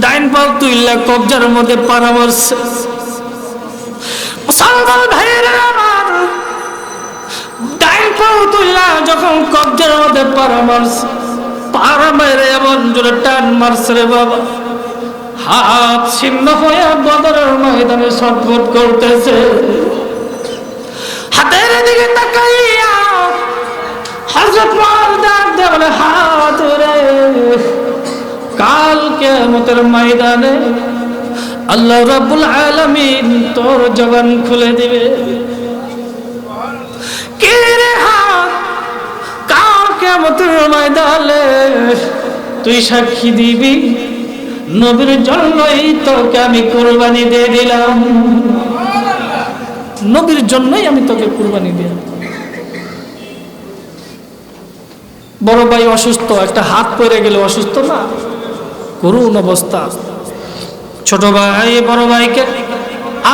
ডাইন পাও তুইলা কবজার মধ্যে পাড়া মারছে। মুসলমান ভাইয়েরা আমার, ডাইন পাও তুইলা যখন কবজার মধ্যে পাড়া মারছে, পাড়া মেরে এমন জোরে টান মারছে রে বাবা, হাত ছিন্ন হয়ে বদরের ময়দানে ছটফট করতেছে। হাতের দিকে তাকাইয়া হযরত মুআজ ডাক দিয়ে বলে, হাত রে, কাল কিয়ামতের ময়দানে আল্লাহ রাব্বুল আলামিন তোর জবান খুলে দিবে। কে রে হাত, কাল কিয়ামতের ময়দানে তুই সাক্ষী দিবি নবীর জন্যই তোকে আমি কুরবানি দিয়ে দিলাম, নবীর জন্যই আমি তোকে কুরবানি দিলাম। বড় ভাই অসুস্থ, একটা হাত পড়ে গেলে অসুস্থ না, করুণ অবস্থা। ছোট ভাই বড় ভাইকে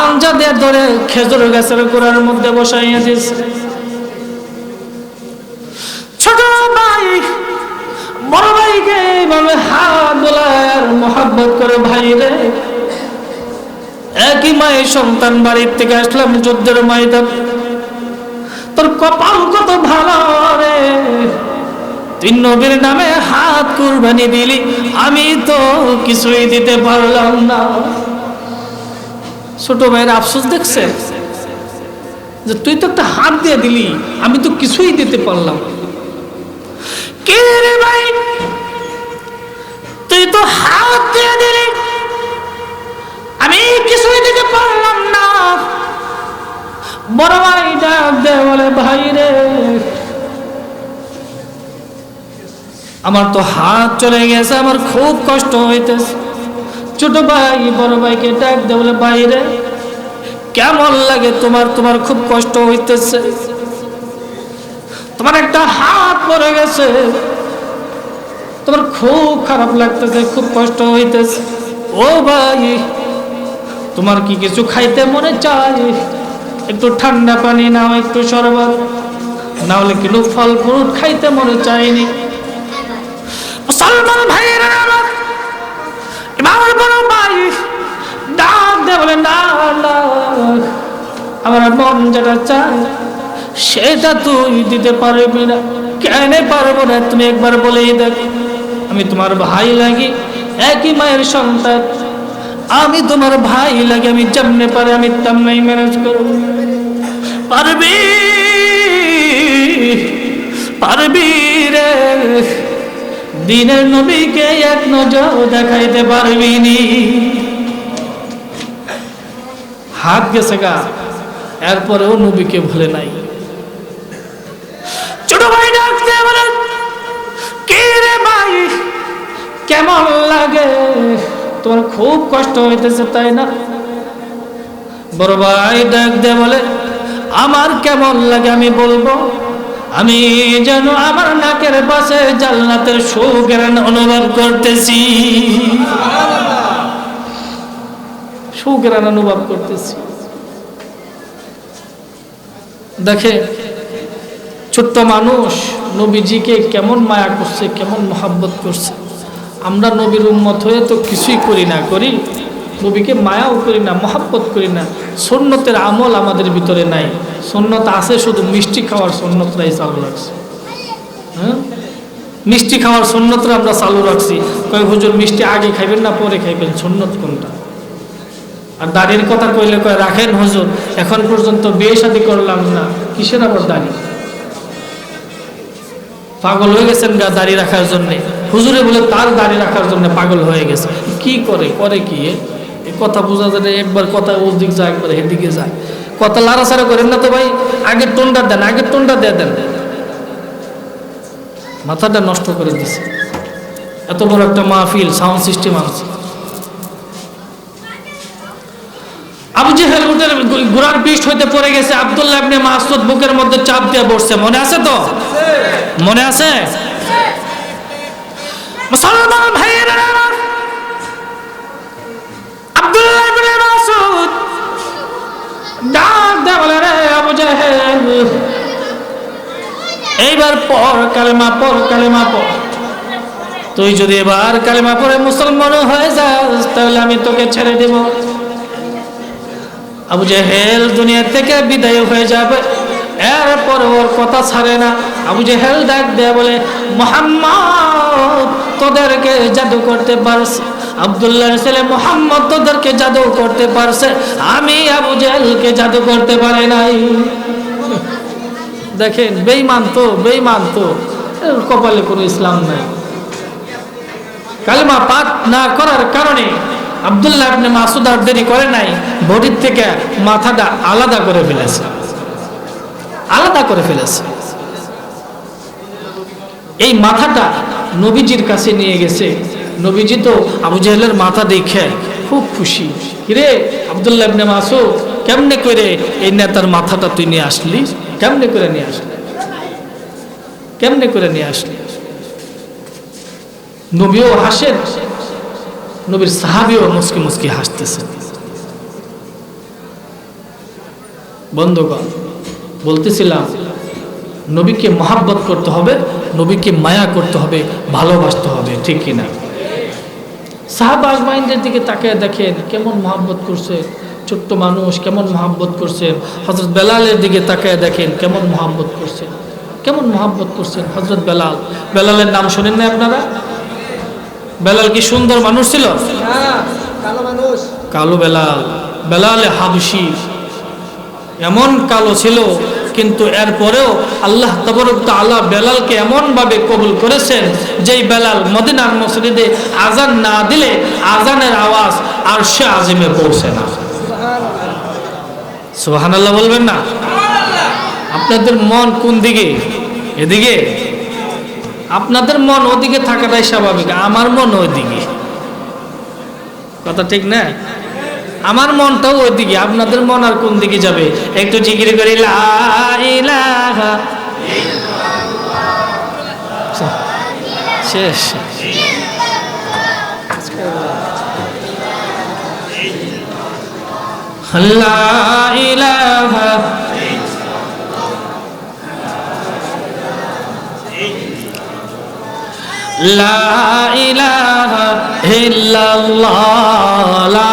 আঞ্জা দিয়ে ধরে খেজুর গাছের গোড়ার মধ্যে বসাইয়া দিয়েছে। ছোট ভাই বড় ভাইকে এইভাবে হাত বোলায় আর মোহাব্বত করে, ভাই রে, একই মায়ের সন্তান, বাড়ির থেকে আসলাম যুদ্ধের ময়দান, তোর কপাল কত ভালো রে, তুই নবীর নামে হাত কুরবানি দিলি, আমি তো কিছুই দিতে পারলাম না। ছোট ভাইয়ের আফসোস দেখছে যে তুই তো একটা হাত দিয়ে দিলি, আমি তো কিছুই দিতে পারলাম। কে রে ভাই, তুই তো হাত দিয়ে দিলি, আমি কিছুই দিতে পারলাম না। বড় ভাই ডাক দেয় বলে, ভাই রে, আমার তো হাত চলে গেছে, আমার খুব কষ্ট হইতেছে। ছোট ভাই বড় ভাইকে ডাক দেয় বলে, ভাই রে, কেমন লাগে তোমার, তোমার খুব কষ্ট হইতেছে, তোমার একটা হাত পড়ে গেছে, তোমার খুব খারাপ লাগতেছে, খুব কষ্ট হইতেছে। ও ভাই, তোমার কি কিছু খাইতে মনে চায়? একটু ঠান্ডা পানি নাও, একটু শরবত, না হলে কিন্তু ফল ফ্রুট খাইতে মনে চায়নি। মুসলমান ভাইয়েরা আমার, আমার বড় ভাই ডাক দে বলে, না না, আমার মন যেটা চায় সেটা তুই দিতে পারবি না। কেন পারবো না? তুমি একবার বলেই দেখ, আমি তোমার ভাই লাগি, একই মায়ের সন্তান, আমি তোমার ভাই লাগে আমি যেমনে পারে আমি তেমনি ম্যানেজ করব। পারবি পারবি রে, দিনের নবীকে এক নজর দেখাইতে পারবি নি। হাত গেছে গা, এরপরেও নবীকে ভুলে নাই। ছোট ভাই ডাকতে বলে, কে রে ভাই কেমন লাগে, তোমার খুব কষ্ট হইতেছে তাই না? বড় ভাই ডাক দে বলে, আমার কেমন লাগে আমি বলবো, আমি যেন আমার নাকের পাশে জান্নাতের সুঘ্রাণ অনুভব করতেছি, সুঘ্রাণ অনুভব করতেছি। দেখে ছোট্ট মানুষ নবীজিকে কেমন মায়া করছে, কেমন মহাব্বত করছে। আমরা নবীর উম্মত হয়ে তো কিছুই করি না, করি নবীকে মায়াও করি না, মহাব্বত করি না। সুন্নতের আমল আমাদের ভিতরে নাই। সুন্নত আছে, শুধু মিষ্টি খাওয়ার সুন্নতটাই চালু রাখছি। হ্যাঁ, মিষ্টি খাওয়ার সুন্নতটা আমরা চালু রাখছি। কয় হুজুর মিষ্টি আগে খাইবেন না পরে খাইবেন, সুন্নত কোনটা? আর দাড়ির কথা কইলে কয় রাখেন হুজুর, এখন পর্যন্ত বিয়ে শাদী করলাম না, কিসের আবার দাড়ি? পাগল হয়ে গেছেন গা দাড়ি রাখার জন্য। হুজুরে বলে তার দাড়ি রাখার জন্য পাগল হয়ে গেছে। কি করে করে কি এই কথা বোঝা যায়? একবার কথা ওদিক যায়, একবার এদিকে যায়। কথা লাড়াছাড়া করেন না তো ভাই, আগের টোনটা দেন, আগের টোনটা দিয়ে দেন। মাথাটা নষ্ট করে দিছে। এত বড় একটা মাহফিল, সাউন্ড সিস্টেম আছে। আবু জেহেল উটের ঘোড়ার পিঠ হইতে পড়ে গেছে, আব্দুল্লাহ ইবনে মাসউদ বুকের মধ্যে চাপ দিয়ে বসছে। মনে আছে তো? মনে আছে? মুসলমান ভাইয়েরা, আব্দুল্লাহ ইবনে মাসউদ ডাক দিয়ে বলে, রে আবু জেহেল, এইবার পর কালেমা, পর কালেমা পর। তুই যদি এবার কালেমা পড়ে মুসলমান হয়ে যাস তাহলে আমি তোকে ছেড়ে দেব। আবু জেহেল দুনিয়া থেকে বিদায় হয়ে যাবে, এরপর ওর কথা ছাড়ে না। আবু জেহেল ডাক দেয়া বলে, মুহাম্মদ তোদেরকে জাদু করতে পারছে, আব্দুল্লাহর ছেলে মুহাম্মদ তোদেরকে জাদু করতে পারছে, আমি আবু জেহেলকে জাদু করতে পারে নাই। দেখেন বেঈমান তো, বেঈমান তো, কপালে কোনো ইসলাম নাই। কালেমা পাঠ না করার কারণে আব্দুল্লাহ ইবনে মাসউদ আর দেরি করে নাই, বডির থেকে মাথাটা আলাদা করে ফেলেছে, আলাদা করে ফেলেছে। এই মাথাটা নবীজির কাছে নিয়ে গেছে। নবীজি তো আবু জেহেলের মাথা দেখে খুব খুশি। কিরে আব্দুল্লাহ ইবনে মাসউদ, কেমনে করে এই নেতার মাথাটা তুই নিয়ে আসলি? কেমনে করে নিয়ে আসলি? কেমনে করে নিয়ে আসলি? নবীও হাসেন, নবীর সাহাবীও মুস্কি মুস্কি হাসতেছেন। বন্ধুগণ, বলতেছিলাম নবীকে মহাব্বত করতে হবে, নবীকে মায়া করতে হবে, ভালোবাসতে হবে, ঠিক কিনা? সাহাবা আজমাইনদের দিকে তাকিয়ে দেখেন কেমন মহাব্বত করছে, ছোট্ট মানুষ কেমন মহাব্বত করছেন। হযরত বেলালের দিকে তাকিয়ে দেখেন কেমন মহাব্বত করছেন, কেমন মহাব্বত করছেন হযরত বেলাল। বেলালের নাম শোনেন না আপনারা? বেলাল কি সুন্দর মানুষ ছিল? কালো মানুষ, কালো বেলাল। বেলালে হাবশি এমন কালো ছিল, কিন্তু এরপরেও আল্লাহ তাবারক তাআলা বেলালকে এমন ভাবে কবুল করেছেন, যেই বেলাল মদিনার মসজিদে আজান না দিলে আজানের আওয়াজ আরশে আজিমে পৌঁছে না। সুবহানাল্লাহ বলবেন না? আপনাদের মন কোন দিকে? এদিকে? আপনাদের মন ওদিকে থাকাটাই স্বাভাবিক, আমার মন ওইদিকে। কথা ঠিক না? আমার মনটাও ওইদিকে, আপনাদের মন আর কোন দিকে যাবে? একটু জিকির করি, লা ইলাহা ইল্লাল্লাহ। শেষ। লা ইলাহা লা ইলাহা ইল্লাল্লাহ, লা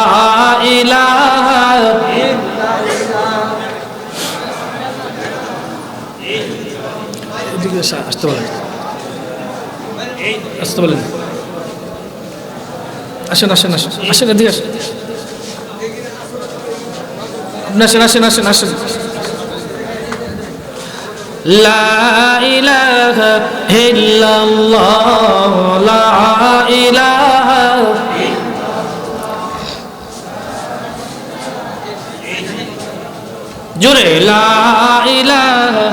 ইলাহা ইল্লাল্লাহ। এদিকে আসতে বলেন, আসতে বলেন। আসেন আসেন আসেন আসেন, এদিকে আসেন। আপনি আসেন আসেন আসেন আসেন। লা ইলাহা ইল্লাল্লাহ, লা ইলাহা, জোরে লা ইলাহা।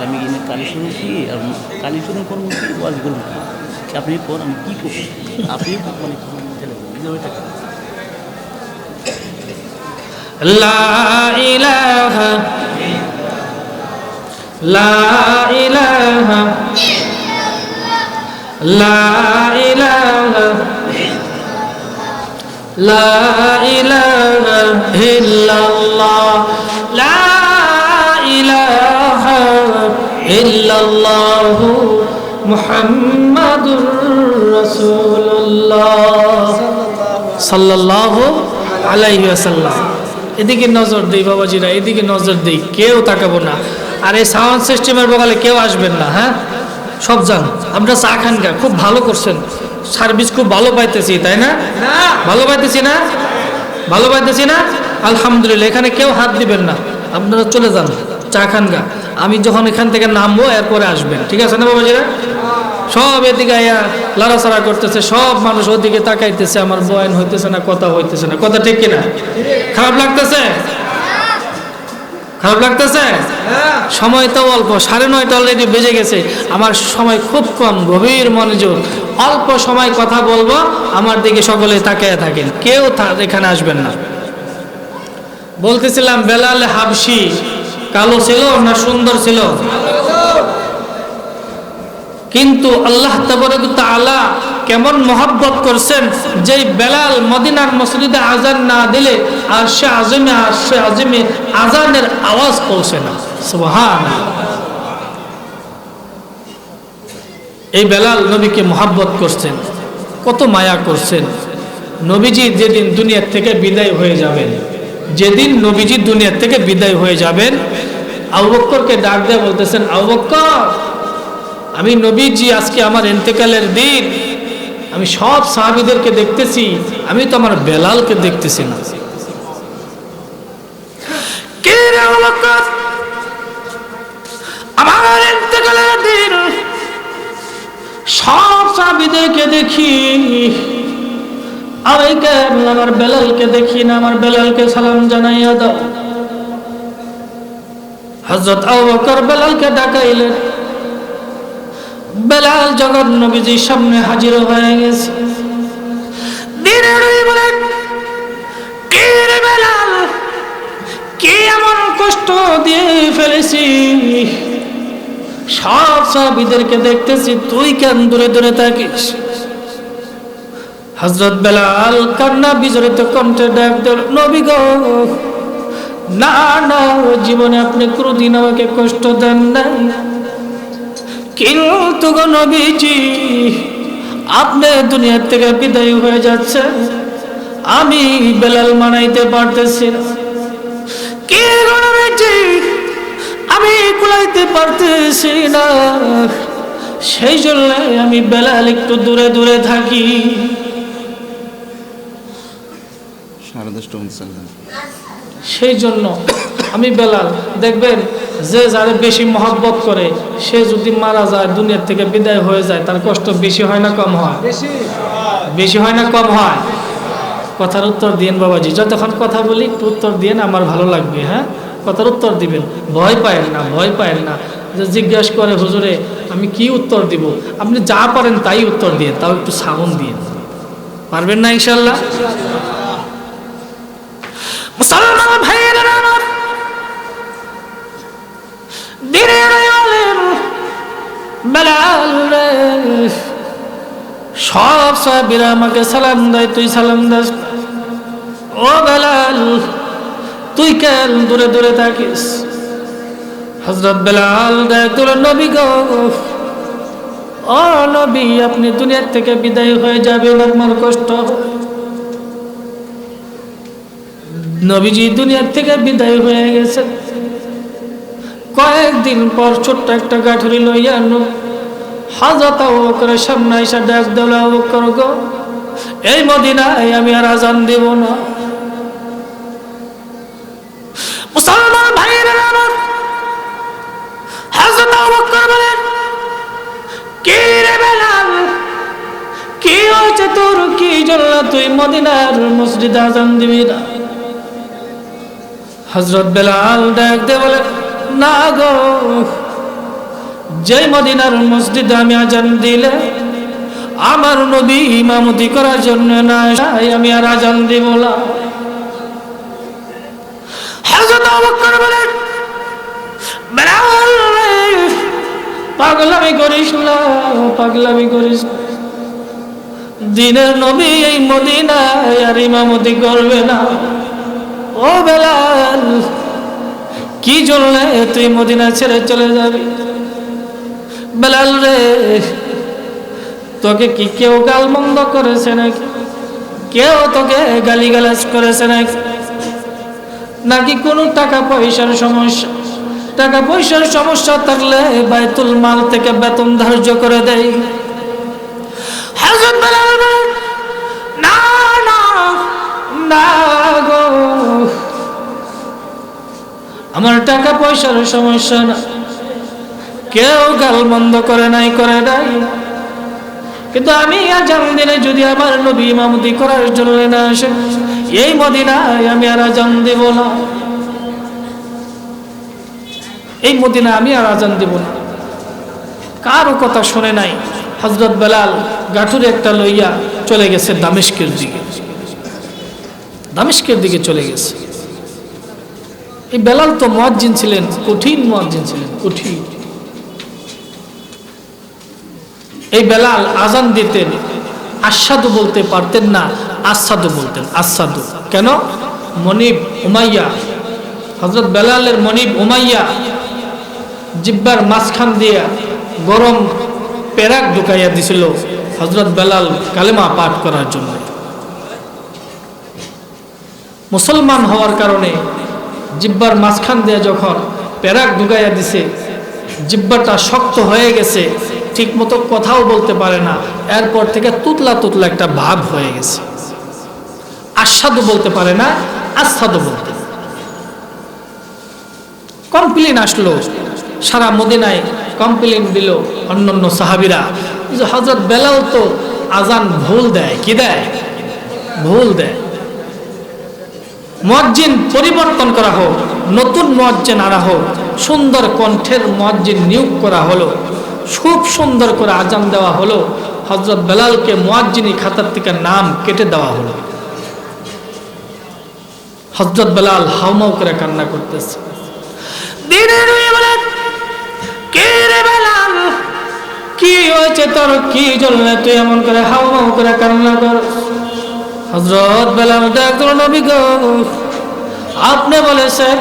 আমি কালী শুরু কি আর কালী শুরু করবো কি ওয়াজ করবো কি আপনি কোন আমি কী করবো আপনি মানে লা ইলাহা, লা ইলাহা, লা ইলাহা, লা ইলাহা ইল্লাল্লাহ, লা ইলাহা ইল্লাল্লাহ মুহাম্মাদুর রাসূলুল্লাহ সাল্লাল্লাহু আলাইহি ওয়াসাল্লাম। এদিকে নজর দেই বাবাজিরা, এদিকে নজর দেই, কেউ তাকাবো না। আর এই সাউন্ড সিস্টেমের বগালে কেউ আসবেন না, হ্যাঁ সব যান। আমরা চা খান গা, খুব ভালো করছেন, সার্ভিস খুব ভালো পাইতেছি, তাই না? ভালো পাইতেছি না? ভালো পাইতেছি না? আলহামদুলিল্লাহ। এখানে কেউ হাত দিবেন না, আপনারা চলে যান, চা খান গা। আমি যখন এখান থেকে নামবো এরপরে আসবেন, ঠিক আছে না বাবাজিরা? সব এদিকে আয়া লড়াচড়া করতেছে, সব মানুষ ওদিকে তাকাইতেছে, আমার বয়ান হইতেছে না, কথা হইতেছে না। কথা ঠিক কিনা? খারাপ লাগতেছে? খারাপ লাগতেছে? সময় তো অল্প, 9:30 অলরেডি বেজে গেছে। আমার সময় খুব কম, গভীর মনোযোগ, অল্প সময় কথা বলবো। আমার দিকে সকলে তাকায় থাকেন, কেউ এখানে আসবেন না। বলতেছিলাম বেলাল হাবশি কালো ছিল না সুন্দর ছিল? কিন্তু আল্লাহ তাবারক ওয়া তাআলা কেমন মহব্বত করছেন, যে বেলাল মদিনার মসজিদে আজান না দিলে আরশে আযমে আজানের আওয়াজ পৌঁছে না। সুবহানাল্লাহ। এই বেলাল নবীকে মহব্বত করছেন, কত মায়া করছেন। নবীজি যেদিন দুনিয়া থেকে বিদায় হয়ে যাবেন, যেদিন নবীজি দুনিয়া থেকে বিদায় হয়ে যাবেন, আবু বকরকে ডাক দিয়ে বলতেছেন, আবু বকর, আমি নবীজি আজকে আমার ইন্তেকালের দিন, আমি সব সাহাবীদেরকে দেখতেছি, আমি তো আমার বেলালকে দেখতেছি না। কে রে আবু বকর, আমার ইন্তেকালের দিন সব সাহাবীদেরকে দেখি, আমি কেন আমার বেলালকে দেখি না? আমার বেলালকে সালাম জানাইয়া দাও। হযরত আবু বকর বেলালকে ডাকাইলেন। বেলাল যখন নবীজির সামনে হাজির হয়ে গেছে, ধীরে ধীরে বলেন, কে রে বেলাল, কি এমন কষ্ট দিয়ে ফেলেছি? সব সাহাবীদেরকে দেখতেছি, তুই কেন দূরে দূরে থাকিস? হযরত বেলাল কান্না বিজড়িত কণ্ঠে ডাক দিল, নবী গো, না না, জীবনে আপনি কোনোদিন আমাকে কষ্ট দেন নাই, কিন্তু গো নবীজি, আপনি দুনিয়া থেকে বিদায় হয়ে যাচ্ছে, আমি বেলাল মানাইতে পারতেছি না। কি গো নবীজি, আমি কুলাইতে পারতেছি না, সেই জন্য আমি বেলাল একটু দূরে দূরে থাকি। সেই জন্য আমি বেলাল, দেখবেন যে যারে বেশি মহব্বত করে সে যদি মারা যায়, দুনিয়ার থেকে বিদায় হয়ে যায়, তার কষ্ট বেশি হয় না কম হয়? বেশি হয় না কম হয়? কথার উত্তর দিন বাবাজি, যতক্ষণ কথা বলি একটু উত্তর দিন, আমার ভালো লাগবে। হ্যাঁ, কথার উত্তর দিবেন, ভয় পায়েন না, ভয় পায়েন না। যে জিজ্ঞেস করে হুজুরে আমি কি উত্তর দিব, আপনি যা পারেন তাই উত্তর দিয়ে, তাও একটু সাউন্ড দিয়ে। পারবেন না ইনশাআল্লাহ? মুসলমান ভাইয়েরা আমার, ধীরে বলেন, বেলাল রে, সব সাহাবীরা আমাকে সালাম দেয়, তুই সালাম দাস। ও বেলাল, তুই কেন দূরে দূরে থাকিস? হযরত বেলাল ডাকল, নবী গো, ও নবী, আপনি দুনিয়ার থেকে বিদায় হয়ে যাবেন, আমার কষ্ট। নবীজি দুনিয়ার থেকে বিদায় হয়ে গেছেন। কয়েকদিন পর ছোট্ট একটা গাঠুরি লইয়া হযরত আবু বকরের সামনে এসে ডাক দিল, আবু বকর গো, এই মদিনায় আমি আর আজান দেব না। মুসলমান ভাইয়েরা আমার, হযরত আবু বকর বলেন, কি রে বেলাল, কি হয়েছে তোর, কি জন্য তুই মদিনার মসজিদে আজান দিবি না? হযরত বেলাল ডাক দিয়ে বলে, না গো, যে মদিনার মসজিদে আমি আজান দিলে আমার নবী ইমামতি করার জন্য না আসায় আমি আর আজান দিব না। হযরত আবু বকর বলেন, বেলাল রে, পাগলামি করিস না, পাগলামি করিস না। দিনের নবী এই মদিনায় আর ইমামতি করবে না। ও বেলাল, কি জন্য তুই মদিনা ছেড়ে চলে যাবি? বেলাল রে, তোকে কি কেউ গালমন্দ করেছে নাকি? কেউ তোকে গালিগালাজ করেছে নাকি? নাকি কোনো টাকা পয়সার সমস্যা? টাকা পয়সার সমস্যা থাকলে বাইতুল মাল থেকে বেতন ধার্য করে দেয়। হযরত বেলাল বলেন, না না না গো, আমার টাকা পয়সার সমস্যা না, কেউ গালমন্দ করে নাই, কিন্তু আমি আজান দিলে যদি আমার নবী ইমামতি করার জন্য না আসে এই মদিনায় আমি আর আজান দেব না। এই মদিনায় আমি আর আজান দেব না। কারো কথা শুনে নাই। হযরত বেলাল গাঠুরে একটা লইয়া চলে গেছে দামেস্কের দিকে, দামেস্কের দিকে চলে গেছে। এই বেলাল তো মুয়াজ্জিন ছিলেন, কঠিন মুয়াজ্জিন ছিলেন, কঠিন। এই বেলাল আজান দিতেন, আসাদু বলতে পারতেন না, আসাদু বলতেন, আসাদু। কেন? মনিব উমাইয়া, হযরত বেলালের মনিব উমাইয়া জিব্বার মাঝখান দিয়া গরম পেরাক ঢুকাইয়া দিছিল হযরত বেলাল কালেমা পাঠ করার জন্য। মুসলমান হওয়ার কারণে জিব্বার মাঝখান দিয়ে যখন পেরাক ঢুকাইয়া দিছে, জিব্বাটা শক্ত হয়ে গেছে, ঠিক মতো কথাও বলতে পারে না। এরপর থেকে তুতলা তুতলা একটা ভাব হয়ে গেছে। আসাদু বলতে পারে না, আসাদু বলতে। কমপ্লেন আসলো সারা মদিনায়, কমপ্লেন দিল অন্যান্য সাহাবীরা যে হযরত বেলাল তো আজান ভুল দেয়। কি দেয়? ভুল দেয়। মুয়াজ্জিন পরিবর্তন করা হোক, নতুন মুয়াজ্জিন আনা হোক, সুন্দর কণ্ঠের মুয়াজ্জিন নিয়োগ করা হলো, খুব সুন্দর করে আজান দেওয়া হলো। হযরত বেলালকে মুয়াজ্জিনি খাতার থেকে নাম কেটে দেওয়া হলো। হযরত বেলাল হাউমাউ করে কান্না করতেছে। দিনের নবী বলেন, কে রে বেলাল, কি হয়েছে তোর, কি জন্য তুই এমন করে হাউমাউ করে কান্না করছ? হযরত বেলাল ডাকল, নবী গো, আপনি বলেছেন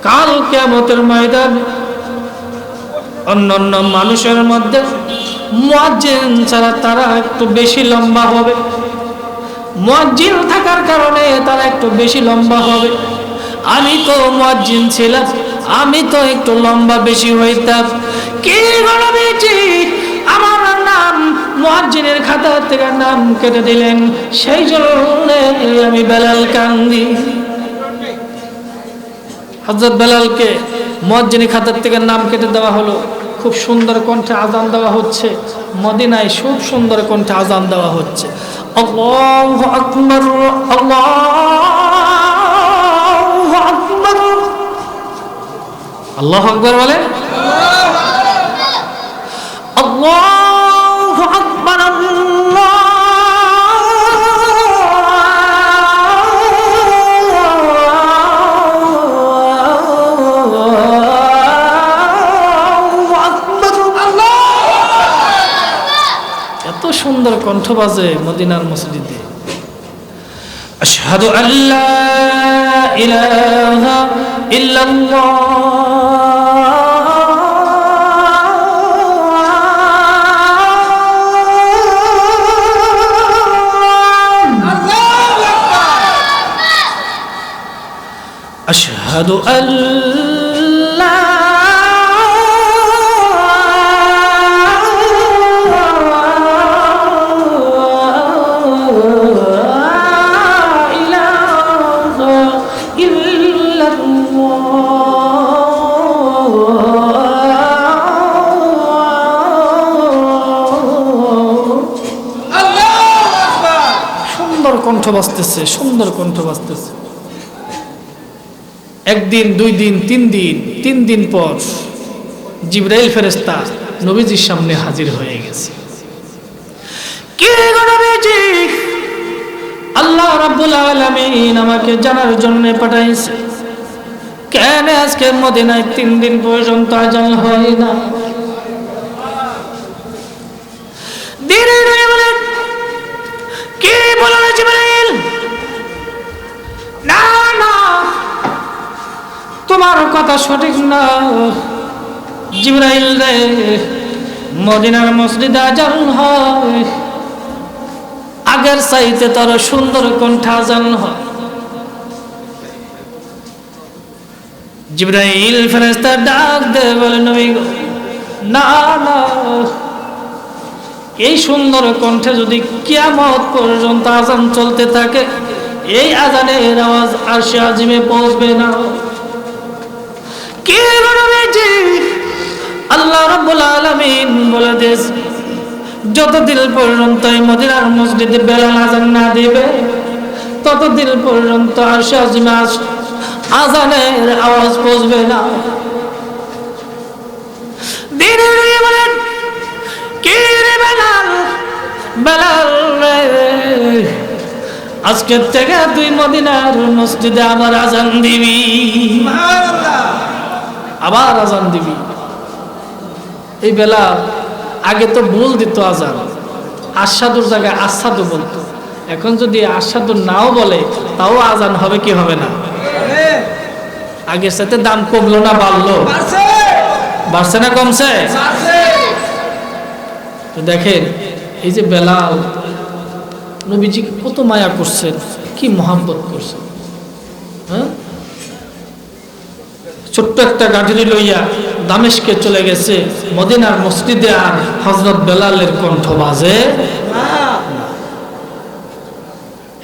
কাল কিয়ামতের ময়দানে অন্যান্য মানুষের মধ্যে মুয়াজ্জিন ছাড়া তারা একটু বেশি লম্বা হবে, মুয়াজ্জিন থাকার কারণে তারা একটু বেশি লম্বা হবে। আমি তো মুয়াজ্জিন ছিলাম, আমি তো একটু লম্বা বেশি হইতাম। কি বলবেছি, আমার নাম মুয়াজ্জিনের খাতা থেকে নাম কেটে দিলেন, সেই জন্য আমি বেলাল কান্দি। হযরত বেলালকে মুয়াজ্জিনের খাতার থেকে নাম কেটে দেওয়া হলো। খুব সুন্দর কণ্ঠে আজান দেওয়া হচ্ছে, মদিনায় খুব সুন্দর কণ্ঠে আজান দেওয়া হচ্ছে। আল্লাহু আকবার, আল্লাহু আকবার, আল্লাহু আকবার বলে, আল্লাহু আকবার, সুন্দর কণ্ঠ বাজে মদিনার মসজিদে। আশহাদু আল্লা ইলাহা ইল্লাল্লাহ, আশহাদু আল্লা সুন্দর কণ্ঠ বাজতেছে, সুন্দর কণ্ঠ বাজতেছে। একদিন, 2 দিন, 3 দিন পর জিবরাইল ফেরেশতা নবীজির সামনে হাজির হয়ে গেছে। কে গো নবীজি? আল্লাহ রাব্বুল আলামিন আমাকে জানার জন্য পাঠাইছে, কেন আজকে মদিনায় 3 দিন পর্যন্ত আজান হয় না? ধীরে ধীরে বলেন, কে বলো জিবরাইল? না না, তোমার কথা সঠিক না জিবরাইল রে, মদিনার মসজিদে আজান হয়, আগের চাইতে তার সুন্দর কণ্ঠে আজান হয়। জিবরাইল ফেরেশতা ডাক দেয়, বলে নবী গো, না না, এই সুন্দর কণ্ঠে যদি কিয়ামত পর্যন্ত আজান চলতে থাকে, এই আজানের আওয়াজ আরশে আজিমে পৌঁছবে না। কে বলবে যে আল্লাহ রাব্বুল আলামিন বলে দিস, যতদিন পর্যন্ত এই মদিনার মসজিদে বেলাল আজান না দিবে, ততদিন পর্যন্ত আরশে আজিমে আজানের আওয়াজ পৌঁছবে না। ধীরে ধীরে বলেন, কে রে বেলাল? বেলাল রে, আজকের থেকে তুই মদিনার মসজিদে আবার আজান দিবি, আবার আজান দিবি। এই বেলাল আগে তো ভুল দিত আজান, আশহাদুর জায়গায় আশহাদু বলতো। এখন যদি আশহাদু নাও বলে তাও আজান হবে কি হবে না? আগের সাথে দাম কমলো না বাড়লো? বাড়ছে না কমছে? তো দেখেন, এই যে বেলাল নবীজিকে কত মায়া করছেন, কি মহব্বত করছেন। হ্যাঁ, ছোট্ট একটা গাড়ি লইয়া দামেস্কে চলে গেছে, মদিনার মসজিদে আর হযরত বেলালের কণ্ঠ বাজে না।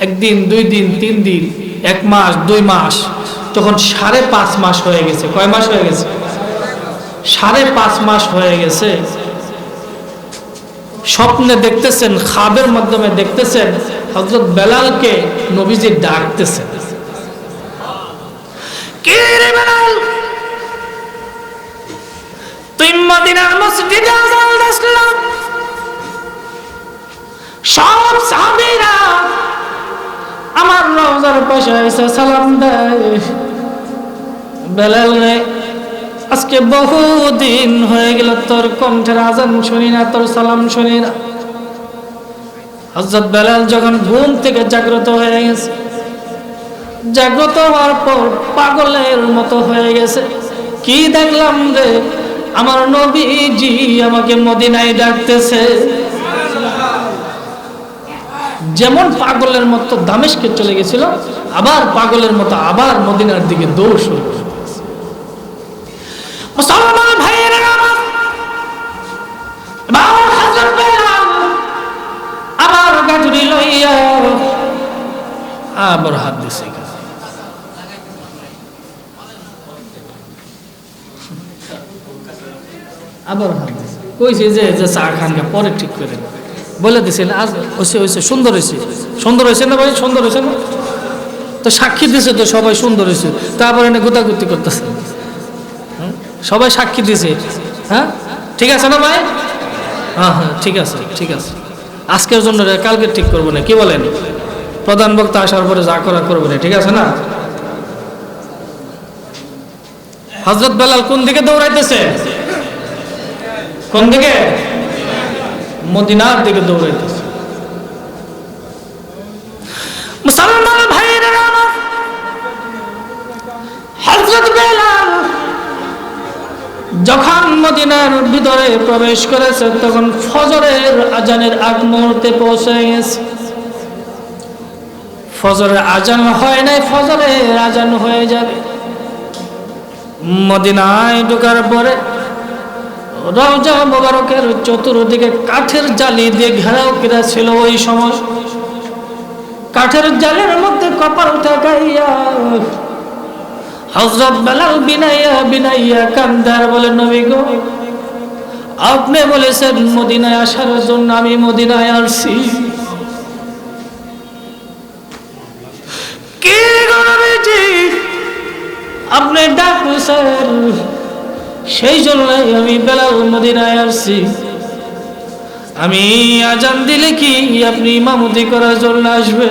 একদিন, 2 দিন, 3 দিন, 1 মাস, 2 মাস, তখন 5.5 মাস হয়ে গেছে। কয় মাস হয়ে গেছে? 5.5 মাস হয়ে গেছে। স্বপ্নে দেখতেছেন, খাবের মাধ্যমে দেখতেছেন হযরত বেলালকে নবীজি ডাকতেছেন। কে রে বেলাল, তুই মদিনার মসজিদে আজান দিস না? সব সাহাবীরা আমার রওজার পাশে এসে সালাম দেয়। বেলাল রে, আজকে বহুদিন হয়ে গেল তোর কণ্ঠের আজান শুনি না, তোর সালাম শুনি না। হযরত বেলাল যখন ঘুম থেকে জাগ্রত হয়ে গেছে, জাগ্রত হওয়ার পর পাগলের মতো হয়ে গেছে। কি দেখলাম রে, আমার নবীজি আমাকে মদিনায় ডাকতেছে। যেমন পাগলের মতো দামেস্কে চলে গেছিল, আবার পাগলের মতো আবার মদিনার দিকে দৌড় শুরু করে। মুসলমান ভাইয়েরা আমার, হযরত বেলাল আবার গাড়ি লইয়া আবার হাত দিছে। আবার হাত দিছে, কইছে যে চা খানকে পরে ঠিক করে বলে দিছিল। আজ হয়েছে, সুন্দর হয়েছে, সুন্দর হয়েছে না ভাই? সুন্দর হয়েছে না? তো সাক্ষী দিছে তো সবাই সুন্দর হয়েছে, তারপর এনে গুতাগুতি করতেছে। সবাই সাক্ষী দিছে। হ্যাঁ, ঠিক আছে না ভাই? হ্যাঁ হ্যাঁ, ঠিক আছে, ঠিক আছে। আজকের জন্য কালকে ঠিক করবো না, কি বলেন? প্রধান বক্তা আসার পরে যা করা করবো না, ঠিক আছে না? হযরত বেলাল কোন দিকে দৌড়াইতেছে? কোন দিকে? মদিনার দিকে দৌড়াইতেছে। মুসলমান ভাইরা আমার, হযরত বেলাল যখন মদিনার ভিতরে প্রবেশ করেছে, তখন ফজরের আজানের আগ মুহূর্তে পৌঁছে গেছে। ফজরের আজান হয় নাই, ফজরের আজান হয়ে যাবে। মদিনায় ঢোকার পরে রওজা মুবারকের চতুর্দিকে কাঠের জালি দিয়ে ঘেরাও করা ছিল। ওই সময় কাঠের জালের মধ্যে কপাল ঠেকাইয়া হযরত বেলাল বিনাইয়া বিনাইয়া কান্দার বলে, নবী গো, আপনি বলেছেন মদিনায় আসার জন্য, আমি মদিনায় আসছি। কে গো নবীজি আপনি ডাকছেন, সেই জন্যই আমি বেলাল মদিনায় আসছি। আমি আজান দিলে কি আপনি ইমামতি করার জন্য আসবে?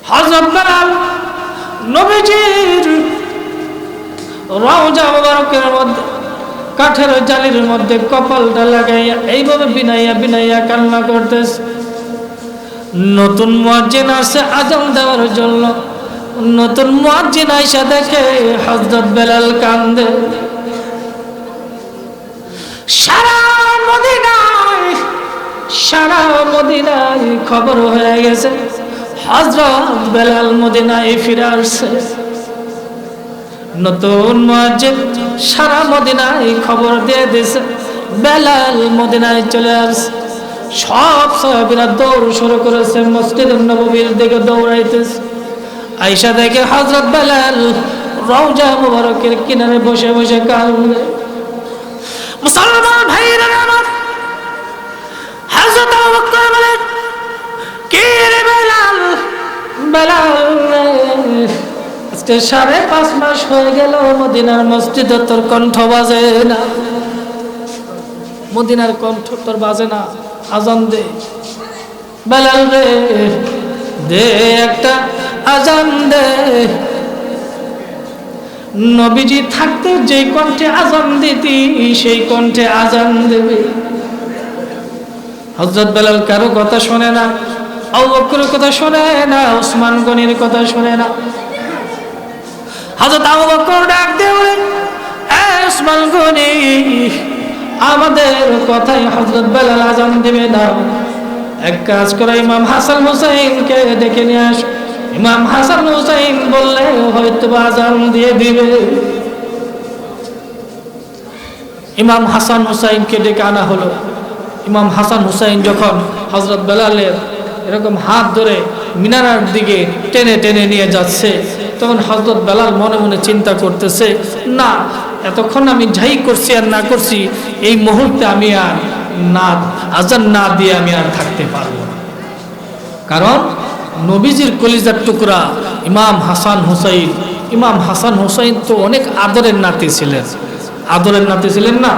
হযরত বেলাল নবীজির রওজা মুবারকের মধ্যে কাঠের জালির মধ্যে কপালটা লাগাইয়া এইভাবে বিনাইয়া বিনাইয়া কান্না করতেছে। নতুন মুয়াজ্জিন আসে আজান দেওয়ার জন্য। নতুন মুয়াজ্জিন আইসা দেখে হযরত বেলাল কান্দে। সারা মদিনায় খবর হয়ে গেছে হযরত বেলাল মদিনায় ফিরে আসছে। নতুন মুয়াজ্জিন সারা মদিনায় খবর দিয়ে দিয়েছে বেলাল মদিনায় চলে আসছে। সব সাহাবীরা দৌড় শুরু করেছে, মসজিদুন নববীর দিকে দৌড়াইতেছে। আয়েশা দেখে হযরত বেলাল রওজা মুবারকের কিনারে বসে বসে কাঁদে। মুসলমান ভাইরা আমার, হযরত আবু বকর বলেন, কে রে বেলাল? বেলাল আজকে 5.5 মাস হয়ে গেল মদিনার মসজিদে তোর কণ্ঠ বাজে না। মদিনার কণ্ঠ তোর বাজে না, আজান দে বেলাল রে, দে একটা আজান দে। নবীজি থাকতে যে কণ্ঠে আজান দিতি সেই কণ্ঠে আজান দেবে। হযরত বেলাল কারো কথা শোনে না, আবু বকরের কথা শোনে না, ওসমান গনির কথা শোনে না। হযরত আবু বকর ডাক দিয়ে বলে, এ ওসমান গনি, আমাদের কথাই হযরত বেলাল আজান দিবে না। এক কাজ করে ইমাম হাসান হুসাইনকে ডেকে নিয়ে আস। ইমাম হাসান হুসাইন বললে হয়তো আজান দিয়ে দিবে। ইমাম হাসান হুসাইনকে ডেকে আনা হলো। ইমাম হাসান হুসাইন যখন হযরত বেলালের এরকম হাত ধরে মিনারার দিকে টেনে টেনে নিয়ে যাচ্ছে, তখন হযরত বেলাল মনে মনে চিন্তা করতেছে, না, এতক্ষণ আমি যাই করছি আর না করছি, এই মুহূর্তে আমি আর না আজান না দিয়ে আমি আর থাকতে পারবো না। কারণ নবীজির কলিজার টুকরা ইমাম হাসান হুসাইন, ইমাম হাসান হুসাইন তো অনেক আদরের নাতি ছিলেন। আদরের নাতি ছিলেন না?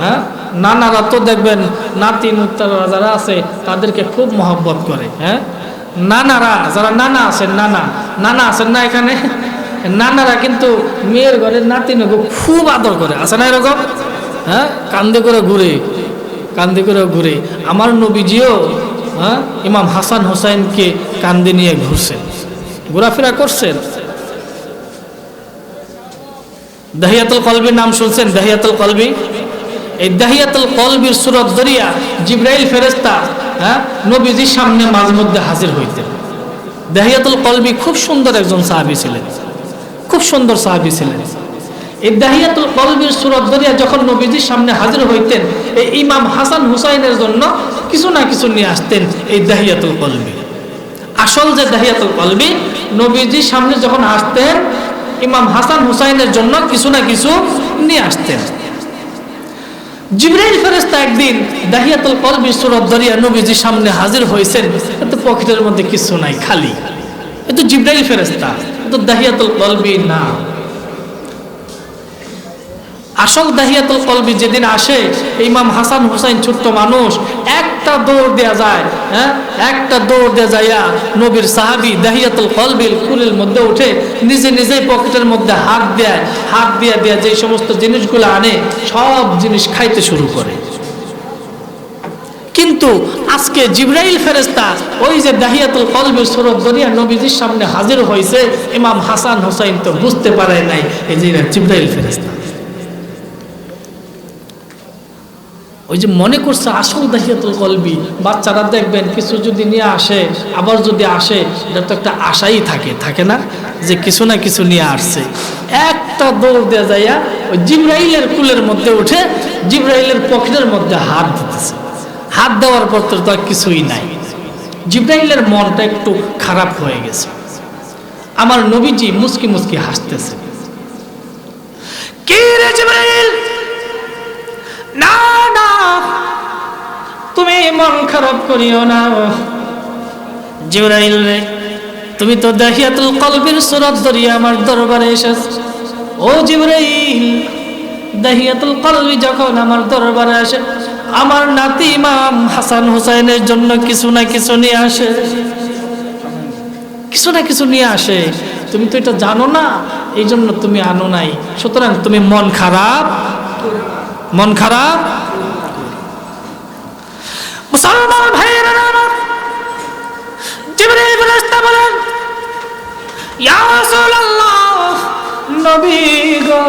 হ্যাঁ, নানারা তো দেখবেন নাতি মুক্তারা যারা আছে তাদেরকে খুব মহব্বত করে। হ্যাঁ, নানারা যারা নানা আছেন, নানা আছেন না এখানে, নানারা কিন্তু মেয়ের ঘরের নাতিনকে খুব আদর করে, আছে না এরকম? হ্যাঁ, কান্দে করে ঘুরে। আমার নবীজিও হ্যাঁ ইমাম হাসান হুসাইনকে কান্দে নিয়ে ঘুরছেন, ঘোরাফেরা করছেন। দাহিয়াতুল কলবির নাম শুনছেন? দাহিয়াতুল কলবি, এই দাহিয়াতুল কলবির সূরত দরিয়া জিবরাইল ফেরেশতা হ্যাঁ নবীজির সামনে মাঝে মধ্যে হাজির হইতেন। দাহিয়াতুল কলবি খুব সুন্দর একজন সাহাবী ছিলেন, খুব সুন্দর সাহাবী ছিলেন। এই দাহিয়াতুল কলবির সূরত দরিয়া যখন নবীজির সামনে হাজির হইতেন, এই ইমাম হাসান হুসাইনের জন্য কিছু না কিছু নিয়ে আসতেন। এই দাহিয়াতুল কলবি, আসল যে দাহিয়াতুল কলবি, নবীজির সামনে যখন আসতেন ইমাম হাসান হুসাইনের জন্য কিছু না কিছু নিয়ে আসতেন। জিবরাইল ফেরেশতা একদিন দাহিয়াতুল কলবির সূরত দরিয়া নবীজির সামনে হাজির হয়েছেন, কিন্তু পকেটের মধ্যে কিছু নাই, খালি। এ তো জিবরাইল ফেরেশতা, তো দাহিয়াতুল কলবি না। আসল দাহিয়াতুল কলবি যেদিন আসে, ইমাম হাসান হুসাইন ছোট্ট মানুষ, একটা দৌড় দেয়া যায়, হ্যাঁ একটা দৌড় দেয়া যাইয়া নবীর সাহাবী দাহিয়াতুল কলবির কুলের মধ্যে উঠে নিজে নিজেই পকেটের মধ্যে হাত দিয়ে যে সমস্ত জিনিসগুলো আনে সব জিনিস খাইতে শুরু করে। কিন্তু আজকে জিবরাইল ফেরেশতা ওই যে দাহিয়াতুল কলবির সূরত দরিয়া নবীজির সামনে হাজির হয়েছে, ইমাম হাসান হুসাইন তো বুঝতে পারে নাই এই যে জিবরাইল ফেরেশতা। ওই যে মনে করছে আসল দাহিয়াতুল কলবি। বাচ্চারা দেখবেন কিছু যদি নিয়ে আসে, আবার যদি আসে, এটা তো একটা আশাই থাকে না, যে কিছু না কিছু নিয়ে আসছে। একটা দৌড় দেয়া যাইয়া ওই জিবরাইলের কুলের মধ্যে উঠে জিবরাইলের পকেটের মধ্যে হাত দিতেছে। হাত দেওয়ার পর তো আর কিছুই নাই। জিবরাইলের মনটা একটু খারাপ হয়ে গেছে। আমার নবীজি মুস্কি মুস্কি হাসতেছে। কে রে জিবরাইল? না না, তুমি মন খারাপ করিও না। জিবরাইল রে, তুমি তো দাহিয়াতুল কলবির সূরত ধরিয়ে আমার দরবারে এসেছ। ও জিবরাইল, দাহিয়াতুল কলবি যখন আমার দরবারে আসে, আমার নাতি ইমাম হাসান হুসাইনের জন্য কিছু না কিছু নিয়ে আসে, কিছু না কিছু নিয়ে আসে। তুমি তো এটা জানো না, এই জন্য তুমি আনো নাই। সুতরাং তুমি মন খারাপ মুসলমান ভাইয়েরা আমার, জিবরাইল ফেরেশতা বলেন, ইয়া রাসূলুল্লাহ, নবী গো,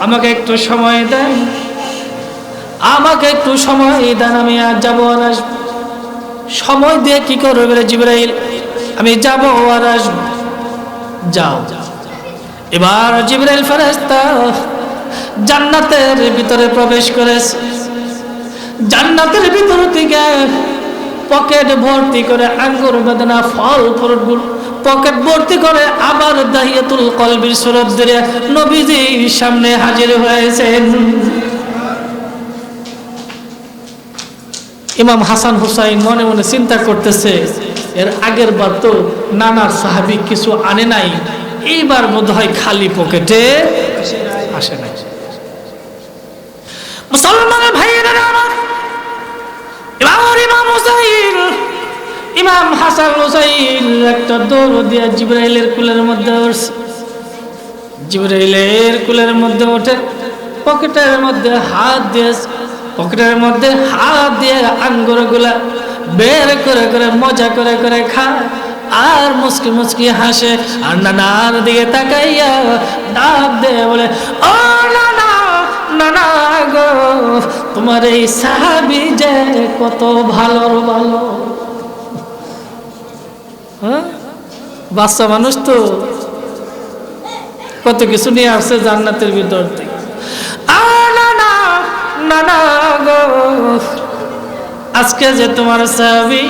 আমাকে একটু সময় দেন, আমি আজ যাবো আর আসবো। সময় দিয়ে কি করবে বলে জিবরাইল, আমি যাবো আর আসবো। যাও। এবার জিবরাইল ফেরেশতা জান্নাতের ভিতরে প্রবেশ করেছে। জান্নাতের ভিতর থেকে পকেট ভর্তি করে আঙ্গুর বেদনা ফল ফ্রুটগুলো পকেট ভর্তি করে আবার দাহিয়াতুল কলবির সূরত ধরে নবীজির সামনে হাজির হয়েছেন। ইমাম হাসান হুসাইন মনে মনে চিন্তা করতেছে, এর আগের বার তো নানার সাহাবী কিছু আনে নাই, এইবার বোধহয় খালি পকেটে আসে নাই। মুসলমান ভাইয়েরা আমার, ইমাম হাসান হুসাইন একটা দৌড় দিয়ে জিবরাইলের কুলের মধ্যে উঠছে। জিবরাইলের কুলের মধ্যে ওঠে, পকেটের মধ্যে হাত দিয়ে আঙ্গুরগুলা বের করে করে মজা করে করে খায় আর মুচকি মুচকি হাসে। আর নানার দিকে তাকাইয়া ডাক দেয়, বলে, ও নানা, নানা গো, তোমার এই সাহাবী যে কত ভালো। হ্যাঁ, বাচ্চা মানুষ তো কত কিছু নিয়ে আসছে জান্নাতের ভিতর থেকে। নানা গো, আজকে যে তোমার সাহাবী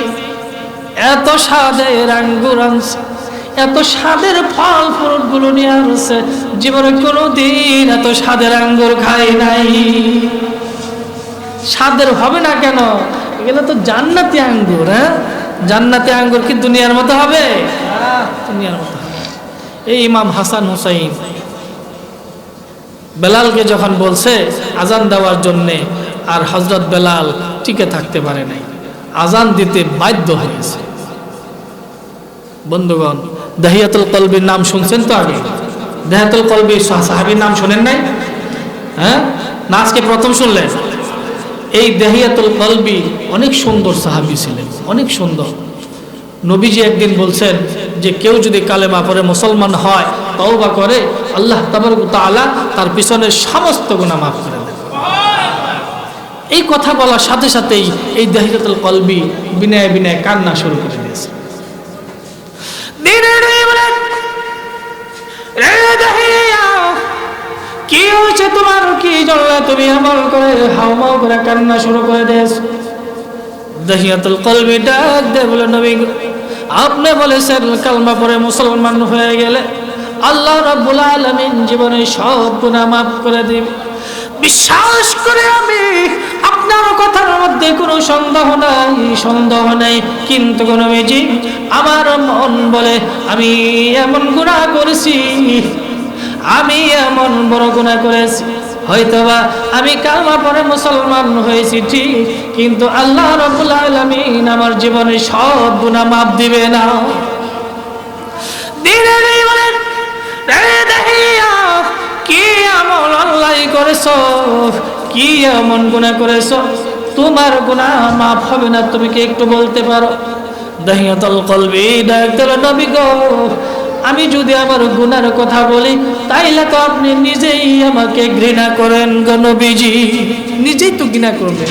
এত স্বাদের আঙ্গুর আনছে, এত স্বাদের ফল ফ্রুট গুলো নিয়ে আসছে, জীবনে কোনোদিন এত স্বাদের আঙ্গুর খাই নাই। স্বাদের হবে না কেন? এগুলো তো জান্নাতি আঙ্গুর। হ্যাঁ, জান্নাতি আঙ্গুর কি দুনিয়ার মতো হবে? দুনিয়ার মতো হবে। এই ইমাম হাসান হুসাইন বেলালকে যখন বলছে আজান দেওয়ার জন্যে, আর হযরত বেলাল টিকে থাকতে পারে নাই, আজান দিতে বাধ্য হয়েছে। বন্ধুগণ, দাহিয়াতুল কলবির নাম শুনছেন তো আগে? দাহিয়াতুল কলবির সাহাবীর নাম শুনেন নাই? হ্যাঁ, না আজকে প্রথম শুনলেন? এই দাহিয়াতুল কলবি অনেক সুন্দর সাহাবী ছিলেন, অনেক সুন্দর। নবীজি একদিন বলছেন যে কেউ যদি কালেমা পড়ে মুসলমান হয়, তওবা করে, আল্লাহ তাবারক ওয়া তাআলা তার পিছনের সমস্ত গুনাহ মাফ করে দেন। এই কথা বলার সাথে সাথেই এই দাহিয়াতুল কলবি বিনয় বিনয় কান্না শুরু করে দিয়েছে। কি হয়েছে তোমার? কি জন্য তুমি আমল করে হাওমাও করে কান্না শুরু করে দিয়েছো? দাহিয়াতুল কলবি ডাক দিয়ে বলে, নবী, আপনি বলেছেন কালমা পড়ে মুসলমান হয়ে গেলে আল্লাহ রাব্বুল আলামিন জীবনে সব গুনাহ মাফ করে দিবে। বিশ্বাস করে আমি আপনার কথার মধ্যে কোনো সন্দেহ নাই, কিন্তু নবীজি, আমার মন বলে আমি এমন গুনাহ করেছি, আমি এমন বড় গুনাহ করেছি, হয়তোবা আমি কালমা পড়ে মুসলমান হয়েছি ঠিক, কিন্তু আল্লাহ রাব্বুল আলামিন আমার জীবনে সব গুনাহ মাফ দিবে না। কি আমল আল্লাহ করেছো, কি এমন গুনাহ করেছো তোমার গুনাহ মাফ হবে না? তুমি কি একটু বলতে পারো? দাহিয়াতুল কলবি ডাক দিল, নবী গো, আমি যদি আমার গুনার কথা বলি তাইলে তো আপনি নিজেই আমাকে ঘৃণা করেন গো নবীজি, নিজেই তো ঘৃণা করবেন,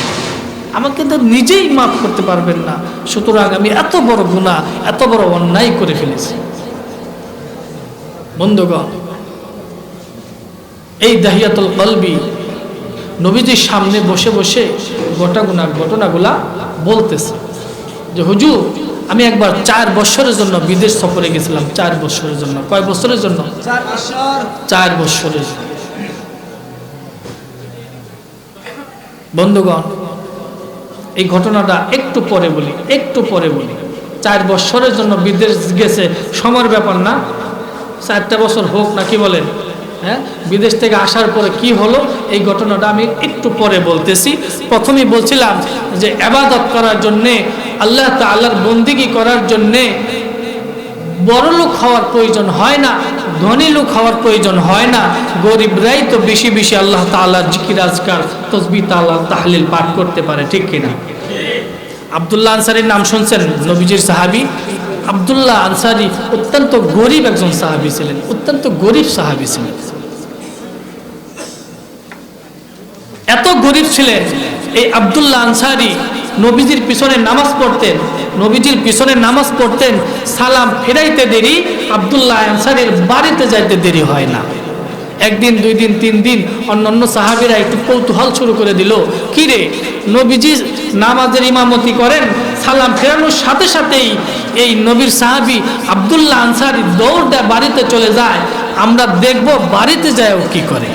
আমাকে তো নিজেই মাফ করতে পারবেন না। সুতরাং আমি এত বড় গুনাহ, এত বড় অন্যায় করে ফেলেছি। বন্ধুগণ, এই দাহিয়াতুল কলবি নবীজির সামনে বসে বসে ঘটনাগুলা বলতেছে যে, হুজুর, আমি একবার 4 বছরের জন্য বিদেশ সফরে গেছিলাম। 4 বছরের জন্য। কয় বছরের জন্য? 4 বছরের জন্য। বন্ধুগণ, এই ঘটনাটা একটু পরে বলি। 4 বছরের জন্য বিদেশ গেছে, সময়ের ব্যাপার না, 4টা বছর হোক না, কি বলেন? হ্যাঁ, বিদেশ থেকে আসার পরে কি হলো এই ঘটনাটা আমি একটু পরে বলতেছি। প্রথমেই বলছিলাম যে ইবাদত করার জন্যে, আল্লাহ তাআলার বন্দেগী করার জন্যে বড় লোক হওয়ার প্রয়োজন হয় না, ধনী লোক হওয়ার প্রয়োজন হয় না। গরিবরাই তো বেশি বেশি আল্লাহ তাআলার জিকির আজকার তসবিহ তাহলিল পাঠ করতে পারে, ঠিক কিনা? আব্দুল্লাহ আনসারীর নাম শুনছেন? নবীজির সাহাবী আব্দুল্লাহ আনসারী অত্যন্ত গরিব একজন সাহাবী ছিলেন, অত্যন্ত গরিব সাহাবী ছিলেন। এত গরিব ছিলেন এই আব্দুল্লাহ আনসারী, নবীজির পিছনে নামাজ পড়তেন, নবীজির পিছনে নামাজ পড়তেন, সালাম ফেরাইতে দেরি, আব্দুল্লাহ আনসারীর বাড়িতে যাইতে দেরি হয় না। একদিন, 2 দিন, 3 দিন অন্যান্য সাহাবীরা একটু কৌতূহল শুরু করে দিল, কি রে, নবীজি নামাজের ইমামতি করেন, সালাম ফেরানোর সাথে সাথেই এই নবীর সাহাবী আব্দুল্লাহ আনসারী দৌড় দেয়, বাড়িতে চলে যায়, আমরা দেখব বাড়িতে যায় ও কি করে।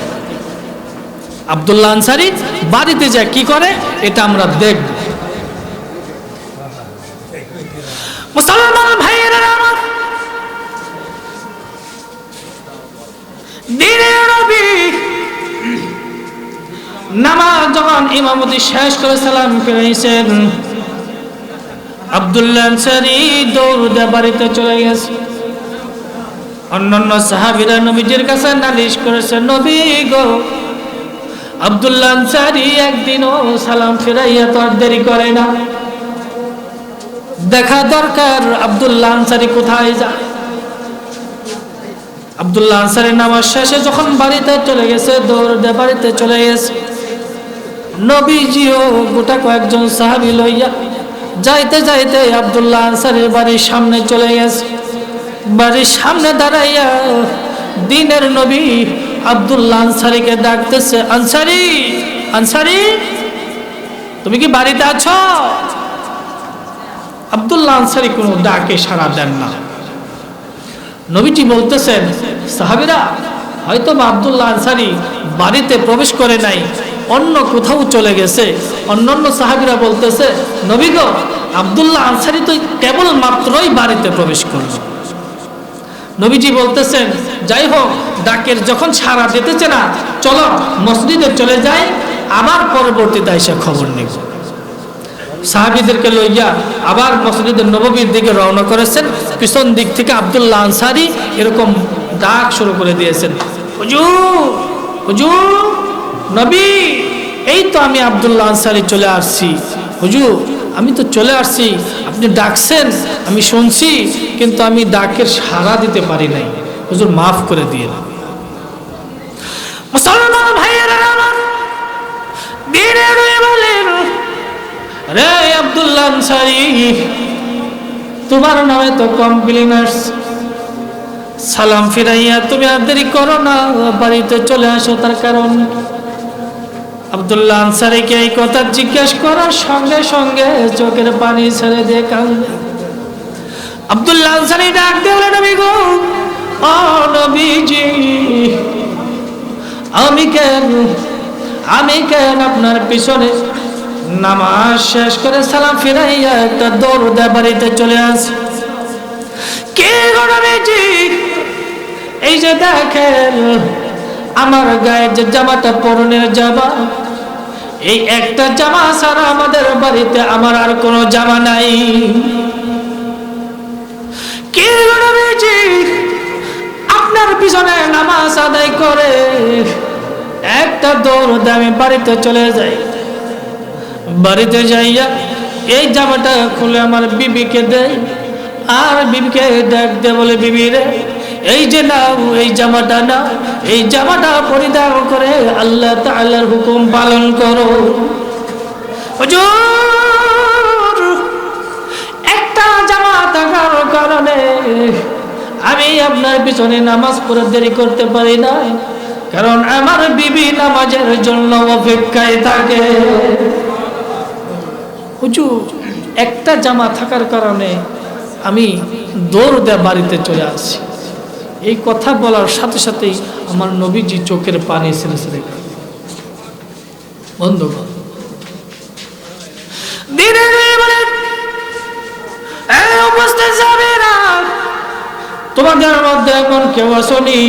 আব্দুল্লাহ আনসারী বাড়িতে যায় কি করে এটা আমরা দেখব। মুসলমান ভাইয়েরা আমার, দিনের নবী নামাজ যখন ইমামতি শেষ করে সালাম ফিরাইছেন, আব্দুল্লাহ আনসারী দৌড় দিয়ে বাড়িতে চলে গেছে। অন্যান্য সাহাবীরা নবীজির কাছে নালিশ করেছে, নবী গো, আব্দুল্লাহ আনসারী একদিনও সালাম ফিরাইয়া তো আর দেরি করে না, দেখা দরকার আব্দুল্লাহ আনসারী কোথায় যায়। আব্দুল্লাহ আনসারী নামাজ শেষে যখন বাড়িতে চলে গেছে, দৌড় দিয়ে বাড়িতে চলে গেছে, নবীজিও গোটা কয়েকজন সাহাবী লইয়া যাইতে যাইতে আব্দুল্লাহ আনসারীর বাড়ির সামনে চলে গেছে। বাড়ির সামনে দাঁড়াইয়া দিনের নবী আব্দুল্লাহ আনসারীকে ডাকতেছে, আনসারী, আনসারী, তুমি কি বাড়িতে আছো? আব্দুল্লাহ আনসারী কোনো ডাকে সাড়া দেন না। নবীজি বলতেছেন, সাহাবীরা হয়তো আব্দুল্লাহ আনসারী বাড়িতে প্রবেশ করে নাই, অন্য কোথাও চলে গেছে। অন্যান্য সাহাবীরা বলতেছে, নবী গো, আব্দুল্লাহ আনসারী তো কেবল মাত্রই বাড়িতে প্রবেশ করল। নবীজি বলতেছেন, যাই হোক, ডাকের যখন সাড়া দিতেছে না, চলো মসজিদে চলে যাই, আবার পরবর্তীতে এসে খবর নেব। সাহাবীদেরকে লইয়া আবার মসজিদের নববীর দিকে রওনা করেছেন। পিছন দিক থেকে আব্দুল্লাহ আনসারী এরকম ডাক শুরু করে দিয়েছেন, হুজুর, হুজুর, নবী, এই তো আমি আব্দুল্লাহ আনসারী চলে আসছি। হুজুর, আমি তো চলে আসছি, আপনি ডাকছেন, আমি শুনছি, কিন্তু আমি ডাকের সাড়া দিতে পারি নাই, হুজুর মাফ করে দিয়ে। মুসলমান ভাইয়েরা আমার, দিনের বলেন, রে আব্দুল্লাহ আনসারী, তোমার নামে তো কমপ্লেইন আসছে, সালাম ফিরাইয়া তুমি আর দেরি করো না, বাড়িতে চলে আসো, তার কারণ। আব্দুল্লাহ আনসারীকে এই কথা জিজ্ঞেস করার সঙ্গে সঙ্গে চোখের পানি ছেড়ে দিয়ে কাঁদে। আব্দুল্লাহ আনসারী ডাক দিয়ে বলে, নবী গো, ও নবীজি, আমি কেন আপনার পিছনে নামাজ শেষ করে সালাম ফিরাইয়া একটা দৌড় দিয়ে বাড়িতে চলে আসি। কে গো নবীজি, এই যে দেখেন আমার গায়ের যে জামাটা, পরনের জামা, এই একটা জামা ছাড়া আমাদের বাড়িতে আমার আর কোনো জামা নাই। কে গো নবীজি, আপনার পিছনে নামাজ আদায় করে একটা দৌড় দিয়ে আমি বাড়িতে চলে যাই, বাড়িতে যাইয়া এই জামাটা খুলে আমার বিবিকে দেয়, আর বিবিকে ডাক দে বলে, বিবি রে, এই যে নাও, এই জামাটা নাও, এই জামাটা পরিধান করে আল্লাহ তাআলার হুকুম পালন করো। হুজুর, একটা জামা থাকার কারণে আমি আপনার পিছনে নামাজ পড়ে দেরি করতে পারি না, কারণ আমার বিবি নামাজের জন্য অপেক্ষায় থাকে। হুজুর, একটা জামা থাকার কারণে আমি দৌড় দিয়ে বাড়িতে চলে আসি। এই কথা বলার সাথে সাথেই আমার নবীজি চোখের পানি ছেড়ে ছেড়ে বন্ধ কর। দিনের বলেন, তোমাদের মধ্যে এমন কেউ আসনি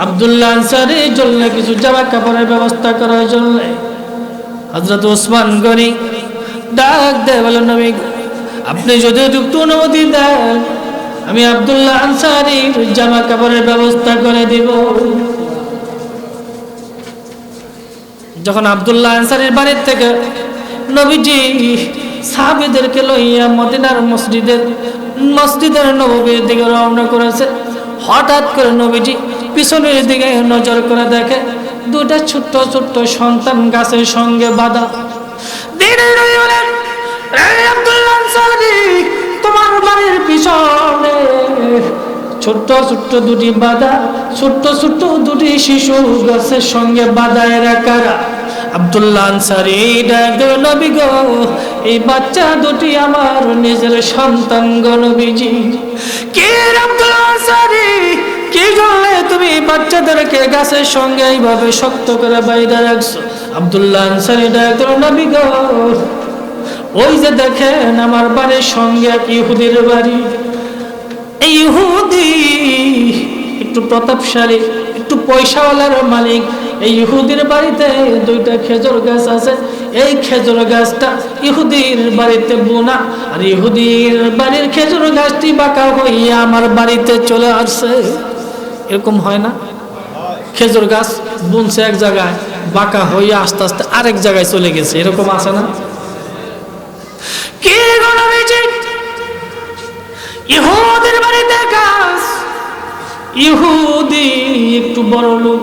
আব্দুল্লাহ আনসারীর জন্য কিছু জামা কাপড়ের ব্যবস্থা করার জন্য? হযরত ওসমান গনি ডাক দেয়, বলেন নবী আপনি যদি একটু অনুমতি দেন আমি আব্দুল্লাহ আনসারীর জামা কাপড়ের ব্যবস্থা করে দিব। যখন আব্দুল্লাহ আনসারীর বাড়ির থেকে নবীজি সাহাবীদেরকে লইয়া মদিনার মসজিদের নববীর দিকে রওনা করেছে, হঠাৎ করে নবীজি পিছনের দিকে নজর করে দেখে দুটা ছোট্ট ছোট্ট সন্তান গাছের সঙ্গে বাঁধা। আব্দুল্লাহ আনসারী, তোমার বাড়ির পিছনে ছোট্ট ছোট্ট দুটি বাঁধা, ছোট্ট ছোট্ট দুটি শিশু গাছের সঙ্গে বাঁধা, এরা কারা? আব্দুল্লাহ আনসারী ডাক দেয়, নবী গো এই বাচ্চা দুটি আমার নিজের সন্তান গো নবীজি। কে আব্দুল্লাহ আনসারী, কি করলে তুমি বাচ্চাদেরকে গাছের সঙ্গে এইভাবে শক্ত করে বাইরে রাখছো? আব্দুল্লাহ আনসারী ডাক দেয়, নবী গো ওই যে দেখেন আমার বাড়ির সঙ্গে এক ইহুদির বাড়ি, এই ইহুদি একটু প্রতাপশালী, একটু পয়সাওয়ালার মালিক। এই ইহুদির বাড়িতে দুইটা খেজুর গাছ আছে, এই খেজুর গাছটা ইহুদির বাড়িতে বোনা, আর ইহুদির বাড়ির খেজুর গাছটি বাঁকা হইয়া আমার বাড়িতে চলে আসছে। এরকম হয় না? খেজুর গাছ বুনছে এক জায়গায়, বাঁকা হইয়া আস্তে আস্তে আরেক জায়গায় চলে গেছে, এরকম আছে না? কি নবীজি ইহুদির বাড়িতে গাছ, ইহুদি একটু বড় লোক,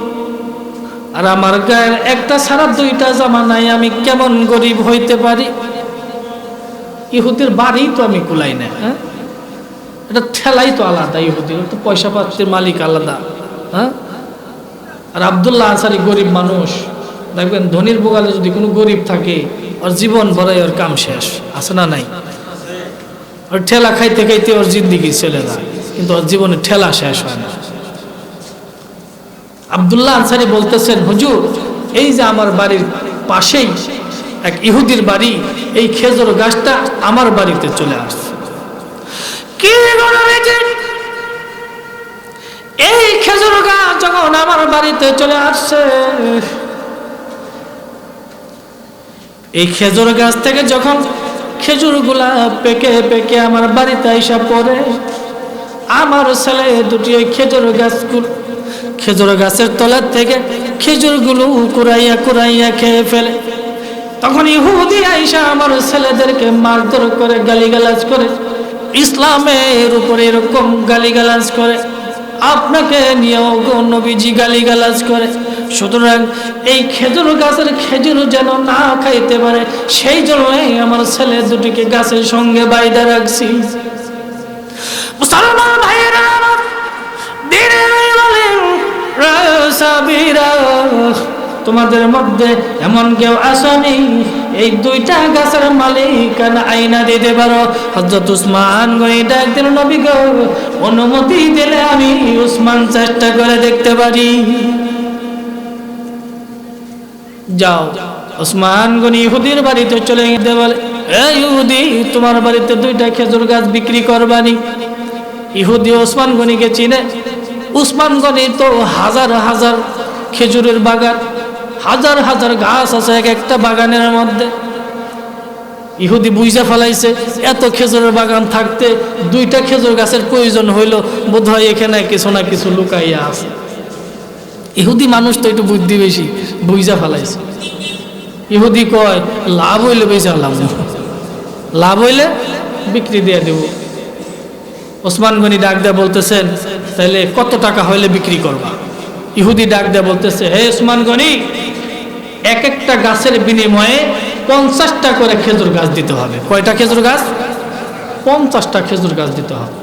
আর আমার গায়ের একটা ছাড়া দুইটা জামা নাই, আমি কেমন গরিব হইতে পারি? ইহুদির বাড়ি তো আমি কুলাই না, হ্যাঁ এটা ঠেলাই তো আলাদা, ইহুদির তো পয়সা পাতির মালিক আলাদা, হ্যাঁ। আর আব্দুল্লাহ আনসারী গরিব মানুষ, দেখবেন ধনির বোগালে যদি কোনো গরিব থাকে ওর জীবন ভরাই ওর কাম শেষ, আছে না নাই? ওর ঠেলা খাইতে খাইতে ওর জিন্দিগি চলে যায়, কিন্তু ওর জীবনে ঠেলা শেষ হয় না। আব্দুল্লাহ আনসারী বলতেছেন, হুজুর এই যে আমার বাড়ির পাশেই এক ইহুদির বাড়ি, এই খেজুর গাছটা আমার বাড়িতে চলে আসছে। কি এই খেজুর গাছ যখন আমার বাড়িতে চলে আসছে, এই খেজুর গাছ থেকে যখন খেজুরগুলা পেকে পেকে আমার বাড়িতে আইসা পড়ে, আমার ছেলে দুটি ওই খেজুর গাছের তলার থেকে খেজুরগুলো কুড়াইয়া কুড়াইয়া খেয়ে ফেলে। তখন ইহুদি আইসা আমার ছেলেদেরকে মারধর করে, গালিগালাজ করে, ইসলামের উপরে এরকম গালিগালাজ করে, আপনাকে নিয়েও গো নবীজি গালিগালাজ করে। সুতরাং এই খেজুর গাছের খেজুর যেন না খাইতে পারে, সেই জন্যই আমার ছেলে দুটিকে গাছের সঙ্গে বাইধা রাখছি। মুসলমান ভাইয়েরা আমার, দিনের বলেন সাবিরা, তোমাদের মধ্যে এমন কেউ আসেনি এই দুইটা গাছের মালিকানা আইনা দিতে পারো? হযরত উসমান গনি ডাক দিল, নবী গো অনুমতি দিলে আমি উসমান চেষ্টা করে দেখতে পারি। যাও। উসমান গনি ইহুদির বাড়িতে চলে গেতে বলে, এই ইহুদি তোমার বাড়িতে দুইটা খেজুর গাছ বিক্রি করবানি? ইহুদি উসমান গনিকে চিনে। উসমান গনি তো হাজার হাজার খেজুরের বাগান, হাজার হাজার গাছ আছে এক একটা বাগানের মধ্যে। ইহুদি বুঝা ফেলাইছে এত খেজুরের বাগান থাকতে দুইটা খেজুর গাছের প্রয়োজন হইল, বোধহয় এখানে কিছু না কিছু লুকাইয়া আছে। ইহুদি মানুষ তো একটু বুদ্ধি বেশি, বুঝা ফেলাইছে। ইহুদি কয় লাভ হইলে বেশি লাভ হইলে বিক্রি দিয়ে দেব। ওসমান গনি ডাক দেয়া বলতেছেন, তাহলে কত টাকা হইলে বিক্রি করবা? ইহুদি ডাক দেয়া বলতেছে, হে ওসমান গনি, এক একটা গাছের বিনিময়ে 50টা করে খেজুর গাছ দিতে হবে। কয়টা খেজুর গাছ? 50টা খেজুর গাছ দিতে হবে।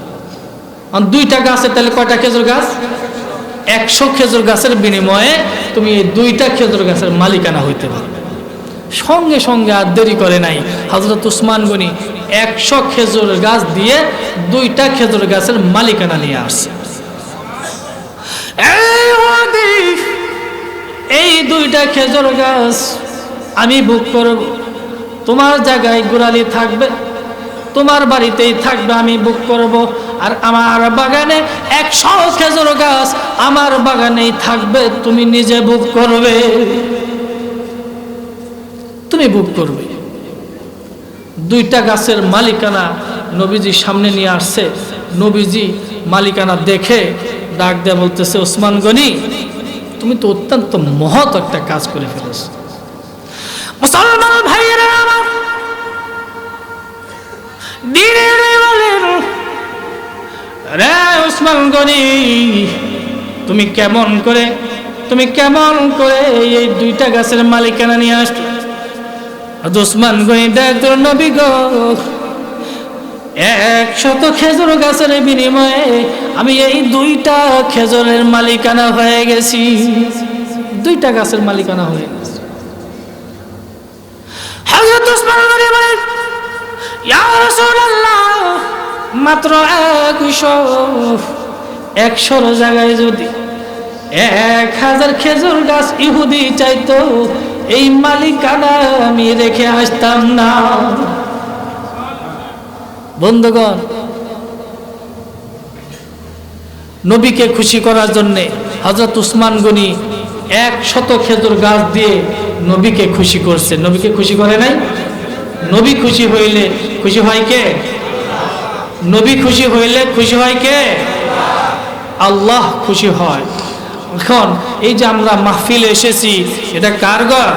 আর দুইটা গাছে তাহলে কয়টা খেজুর গাছ? 100 খেজুর গাছের বিনিময়ে তুমি এই দুইটা খেজুর গাছের মালিকানা হইতে পারবে। সঙ্গে সঙ্গে আর দেরি করে নাই, হযরত উসমান গনি 100 খেজুর গাছ দিয়ে দুইটা খেজুর গাছের মালিকানা নিয়ে আসছে। এই দুইটা খেজুর গাছ আমি বুক করব, তোমার জায়গায় গোড়ালি থাকবে, তোমার বাড়িতেই থাকবে, আমি বুক করব। আর আমার বাগানে 100 খেজুর গাছ আমার বাগানেই থাকবে, তুমি নিজে বুক করবে, তুমি বুক করবে। 2টা গাছের মালিকানা নবীজির সামনে নিয়ে আসছে। নবীজি মালিকানা দেখে ডাক দিয়ে বলতেছে, ওসমান গনি, তুমি তো অত্যন্ত মহৎ একটা কাজ করে ফেলেছ। মুসলমান ভাইয়েরা আমার, দিনের বলেন, রে ওসমান গনি, তুমি কেমন করে এই 2টা গাছের মালিকানা নিয়ে আসছো? ওসমান গনি ডাক দিল, নবী গো, 100 খেজুর গাছের বিনিময়ে আমি এই 2টা খেজুরের মালিকানা হয়ে গেছি, 2টা গাছের মালিকানা হয়ে গেছি। হযরত ওসমান গনি বলেন, ইয়া রাসূলুল্লাহ, মাত্র 100 জায়গায় যদি 1000 খেজুর গাছ ইহুদি চাইতো, এই মালিকানা আমি রেখে আসতাম না। বন্ধুগণ, নবীকে খুশি করার জন্য হযরত ওসমান গনি 100 খেজুর গাছ দিয়ে নবীকে খুশি করছে। নবীকে খুশি করে নাই? নবী খুশি হইলে খুশি হয় কে? নবী খুশি হইলে খুশি হয় কে? আল্লাহ খুশি হয়। এখন এই যে আমরা মাহফিলে এসেছি, এটা কার ঘর?